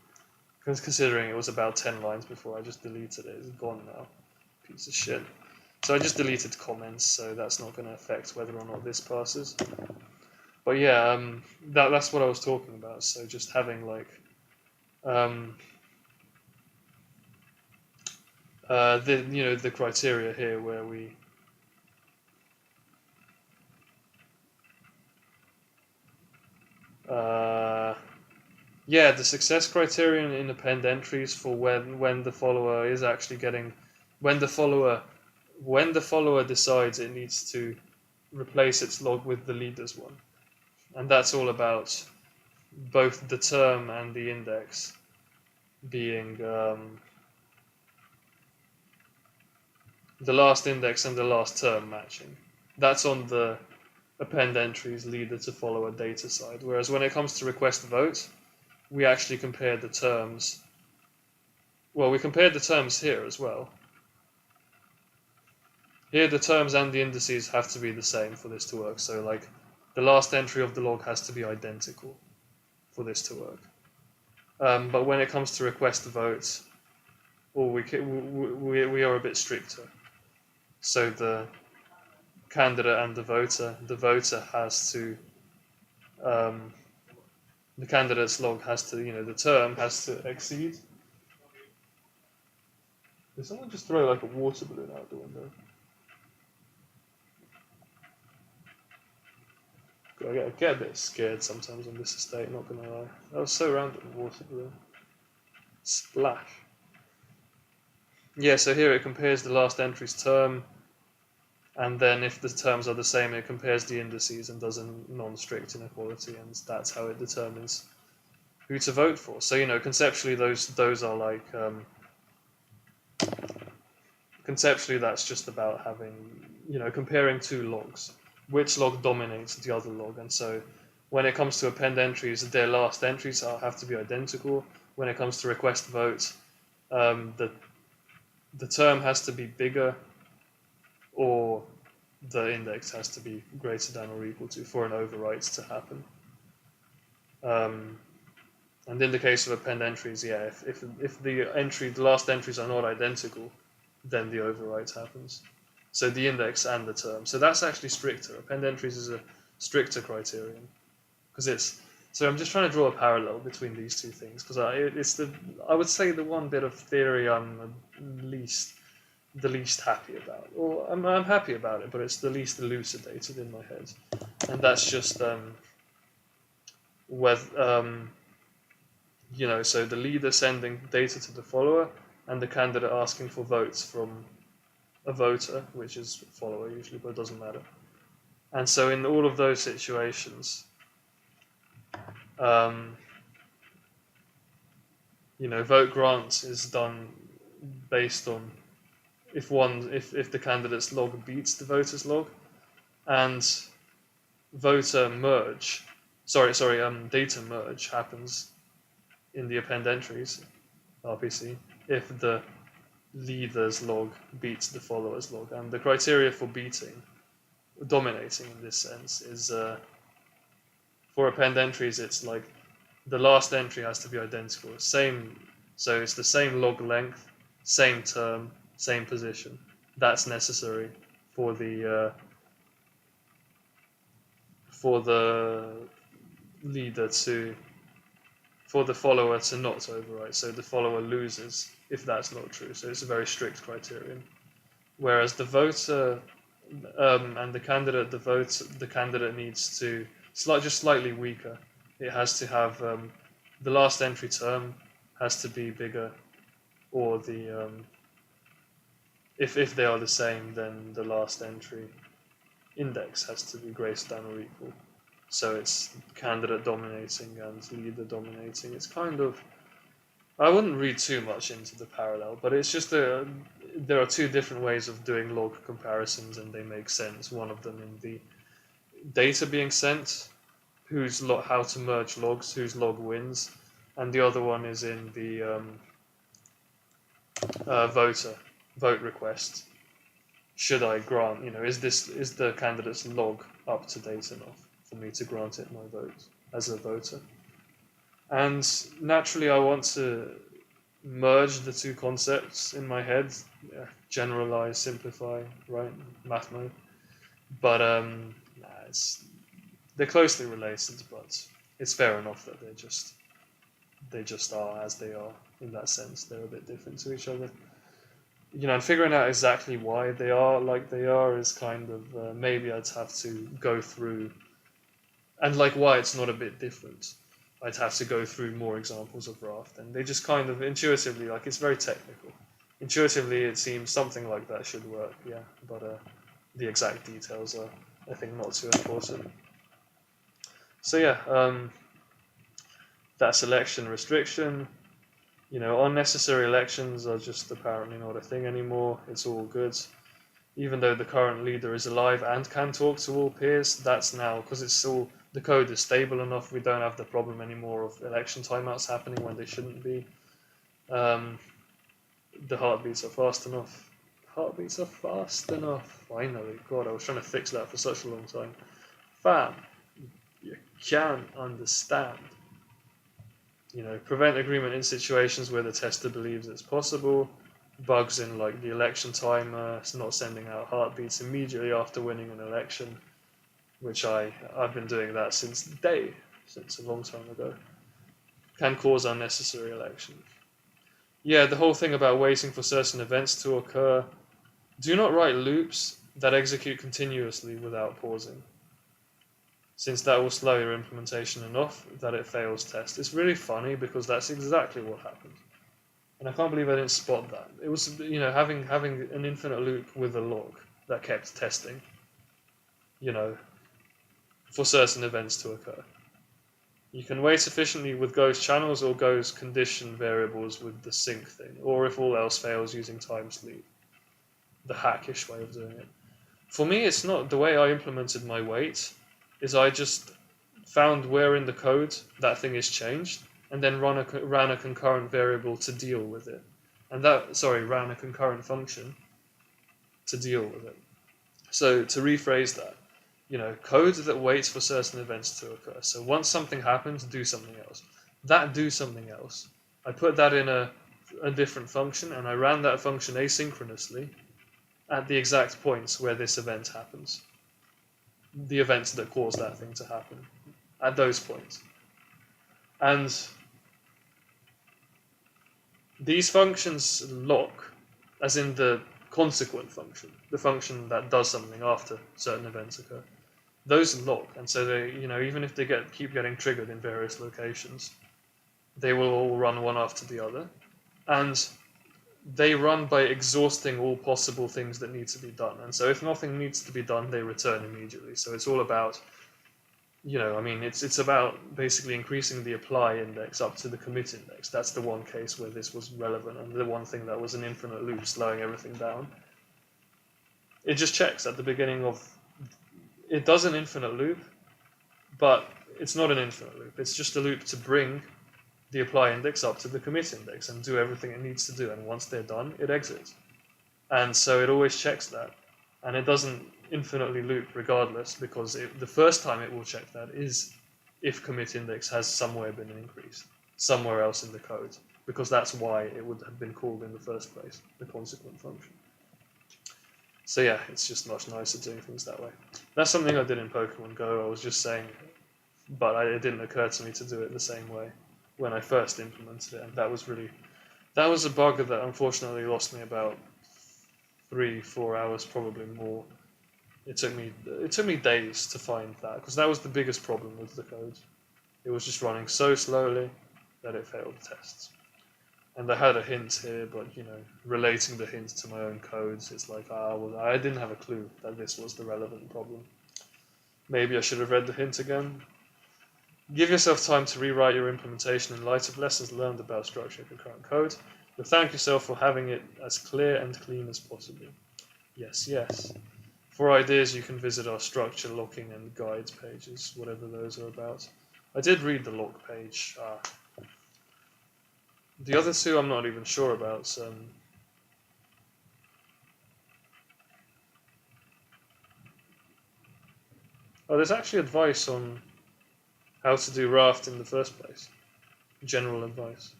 Speaker 1: Considering it was about 10 lines before I just deleted it. It's gone now. Piece of shit. So I just deleted comments, so that's not going to affect whether or not this passes. But yeah, that's what I was talking about. So just having like the criteria here where we the success criterion in AppendEntries for when the follower is actually getting when the follower decides it needs to replace its log with the leader's one, and that's all about both the term and the index being the last index and the last term matching. That's on the AppendEntries leader to follower data side. Whereas when it comes to RequestVote, we actually compare the terms. Well, we compared the terms here as well. Here the terms and the indices have to be the same for this to work. So like the last entry of the log has to be identical for this to work. But when it comes to RequestVote, we are a bit stricter. So the candidate and the voter has to, the candidate's log has to, the term has to exceed. Did someone just throw like a water balloon out the window? I get a bit scared sometimes on this estate, not gonna lie. That was so random, water balloon. Splash. Yeah, so here it compares the last entry's term, and then if the terms are the same, it compares the indices and does a non-strict inequality, and that's how it determines who to vote for. So conceptually, those are like conceptually that's just about having comparing two logs, which log dominates the other log, and so when it comes to append entries, their last entries have to be identical. When it comes to request vote, the term has to be bigger, or the index has to be greater than or equal to for an overwrite to happen. And in the case of append entries, yeah, if the last entries are not identical, then the overwrite happens. So the index and the term. So that's actually stricter. Append entries is a stricter criterion because it's. So I'm just trying to draw a parallel between these two things because I would say the one bit of theory I'm the least happy about, or I'm happy about it, but it's the least elucidated in my head, and that's just whether so the leader sending data to the follower and the candidate asking for votes from a voter, which is a follower usually, but it doesn't matter. And so in all of those situations, vote grant is done based on if the candidate's log beats the voter's log, and voter merge, data merge happens in the append entries RPC if the leader's log beats the follower's log, and the criteria for dominating in this sense is for append entries, it's like the last entry has to be identical, so it's the same log length, same term, same position. That's necessary for the leader for the follower to not overwrite. So the follower loses if that's not true. So it's a very strict criterion. Whereas the voter and the candidate needs to just slightly weaker. It has to have the last entry term has to be bigger, or the if they are the same, then the last entry index has to be greater than or equal. So it's candidate dominating and leader dominating. It's kind of, I wouldn't read too much into the parallel, but it's just there are two different ways of doing log comparisons, and they make sense. One of them in the data being sent, how to merge logs, whose log wins, and the other one is in the vote request. Should I grant? Is the candidate's log up to date enough for me to grant it my vote as a voter? And naturally, I want to merge the two concepts in my head, generalize, simplify, right? Math mode. But they're closely related, but it's fair enough that they just are as they are in that sense. They're a bit different to each other. And figuring out exactly why they are like they are is kind of maybe I'd have to go through, and like why it's not a bit different. I'd have to go through more examples of Raft, and they just kind of intuitively, like it's very technical. Intuitively, it seems something like that should work, yeah, but the exact details are, I think, not too important. So yeah, that selection restriction. Unnecessary elections are just apparently not a thing anymore. It's all good. Even though the current leader is alive and can talk to all peers, that's now, because the code is stable enough, we don't have the problem anymore of election timeouts happening when they shouldn't be. The heartbeats are fast enough. Heartbeats are fast enough. Finally. God, I was trying to fix that for such a long time. Fam, you can understand. Prevent agreement in situations where the tester believes it's possible. Bugs in like the election timer, it's not sending out heartbeats immediately after winning an election, which I've been doing that since a long time ago. Can cause unnecessary election. Yeah, the whole thing about waiting for certain events to occur. Do not write loops that execute continuously without pausing, since that will slow your implementation enough that it fails test. It's really funny because that's exactly what happened. And I can't believe I didn't spot that. It was, having an infinite loop with a log that kept testing, for certain events to occur. You can wait efficiently with Go's channels or Go's condition variables with the sync thing, or if all else fails, using time sleep. The hackish way of doing it. For me, it's not the way I implemented my wait, is I just found where in the code that thing is changed, and then ran a concurrent variable to deal with it. And ran a concurrent function to deal with it. So to rephrase that, code that waits for certain events to occur. So once something happens, do something else. That do something else. I put that in a different function, and I ran that function asynchronously at the exact points where this event happens. The events that cause that thing to happen. At those points. And these functions lock, as in the consequent function, the function that does something after certain events occur. Those lock, and so they, even if they keep getting triggered in various locations, they will all run one after the other, and they run by exhausting all possible things that need to be done. And so if nothing needs to be done, they return immediately. So it's all about, it's about basically increasing the apply index up to the commit index. That's the one case where this was relevant, and the one thing that was an infinite loop slowing everything down. It just checks at the beginning of. It does an infinite loop, but it's not an infinite loop. It's just a loop to bring the apply index up to the commit index and do everything it needs to do. And once they're done, it exits. And so it always checks that. And it doesn't infinitely loop regardless, because the first time it will check that is if commit index has somewhere been increased, somewhere else in the code, because that's why it would have been called in the first place, the consequent function. So yeah, it's just much nicer doing things that way. That's something I did in Pokemon Go, I was just saying, but it didn't occur to me to do it the same way when I first implemented it, and that was a bug that unfortunately lost me about 3-4 hours, probably more. It took me days to find that, because that was the biggest problem with the code. It was just running so slowly that it failed tests. And I had a hint here, but relating the hint to my own codes, it's like, I didn't have a clue that this was the relevant problem. Maybe I should have read the hint again. Give yourself time to rewrite your implementation in light of lessons learned about structured concurrent code, but thank yourself for having it as clear and clean as possible. Yes, yes. For ideas, you can visit our structure locking and guides pages, whatever those are about. I did read the lock page. The other two I'm not even sure about. So there's actually advice on how to do Raft in the first place. General advice.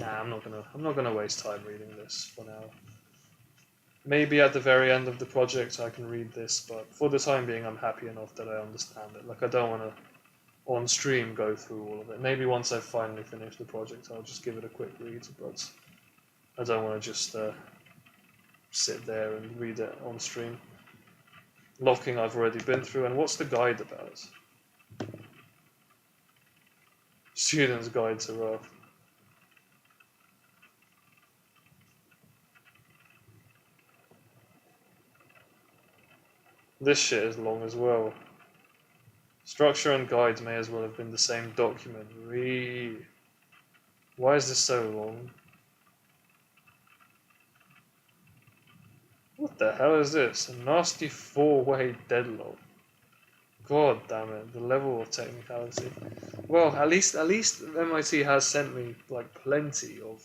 Speaker 1: I'm not gonna waste time reading this for now. Maybe at the very end of the project I can read this, but for the time being I'm happy enough that I understand it. Like, I don't want to on stream go through all of it. Maybe once I've finally finished the project I'll just give it a quick read, but I don't want to just sit there and read it on stream. Locking I've already been through, and what's the guide about? Student's Guide to Raft. This shit is long as well. Structure and guides may as well have been the same document. Why is this so long? What the hell is this? A nasty 4-way deadlock. God damn it, the level of technicality. Well, at least MIT has sent me like plenty of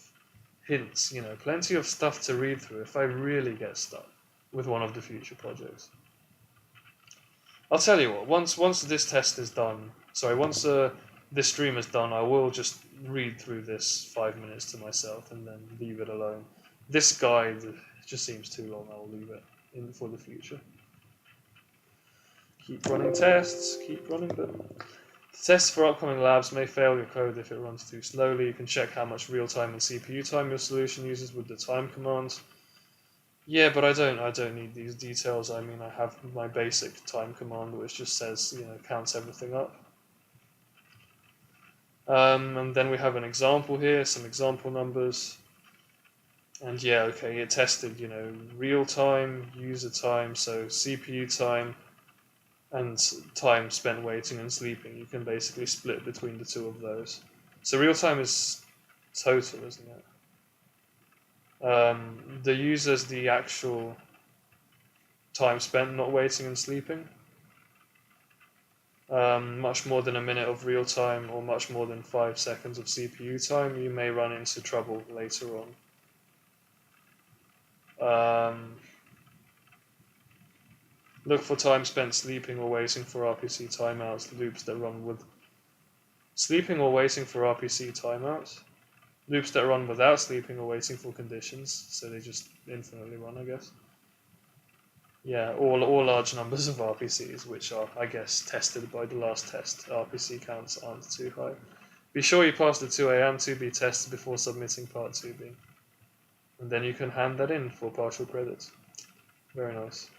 Speaker 1: hints, plenty of stuff to read through if I really get stuck with one of the future projects. I'll tell you what, once this test is done, once this stream is done, I will just read through this 5 minutes to myself and then leave it alone. This guide just seems too long, I'll leave it in for the future. Keep running tests, keep running them. The tests for upcoming labs may fail your code if it runs too slowly. You can check how much real-time and CPU time your solution uses with the time command. Yeah, but I don't need these details. I mean, I have my basic time command which just says, counts everything up. And then we have an example here, some example numbers. And yeah, okay, it tested, real time, user time, so CPU time, and time spent waiting and sleeping. You can basically split between the two of those. So real time is total, isn't it? The user's the actual time spent not waiting and sleeping. Much more than a minute of real time or much more than 5 seconds of CPU time, you may run into trouble later on. Look for time spent sleeping or waiting for RPC timeouts, loops that run with sleeping or waiting for RPC timeouts, loops that run without sleeping or waiting for conditions, so they just infinitely run, I guess. Yeah, all large numbers of RPCs, which are, I guess, tested by the last test. RPC counts aren't too high. Be sure you pass the 2A and 2B tests before submitting part 2B. And then you can hand that in for partial credits. Very nice.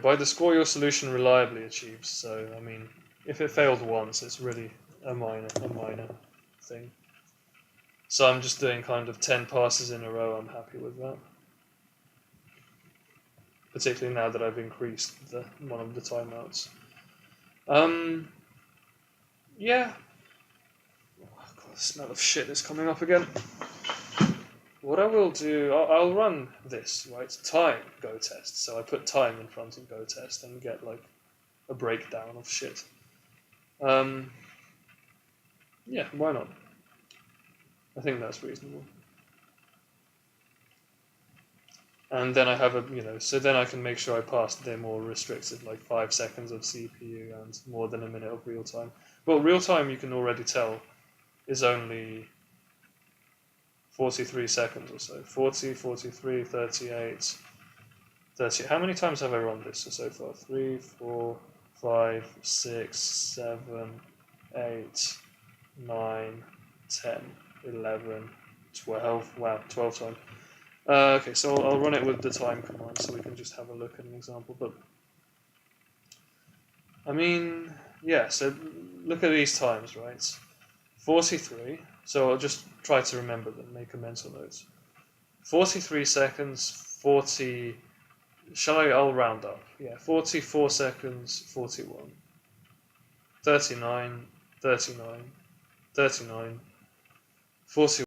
Speaker 1: By the score your solution reliably achieves. So, I mean, if it failed once, it's really a minor thing. So I'm just doing kind of 10 passes in a row. I'm happy with that. Particularly now that I've increased one of the timeouts. Yeah. Oh, God, the smell of shit is coming up again. What I will do, I'll run this, right? Time go test. So I put time in front of go test and get like a breakdown of shit. Yeah, why not? I think that's reasonable. And then I have so then I can make sure I pass the more restricted, like 5 seconds of CPU and more than a minute of real time. Well, real time you can already tell is only 43 seconds or so. 40, 43, 38, 30. How many times have I run this so far? 3, 4, 5, 6, 7, 8, 9, 10, 11, 12. Wow, 12 times. Okay, so I'll run it with the time command so we can just have a look at an example. But I mean, yeah, so look at these times, right? 43. So I'll just try to remember them, make a mental note. 43 seconds, 40. I'll round up. Yeah, 44 seconds, 41. 39, 39, 39, 41.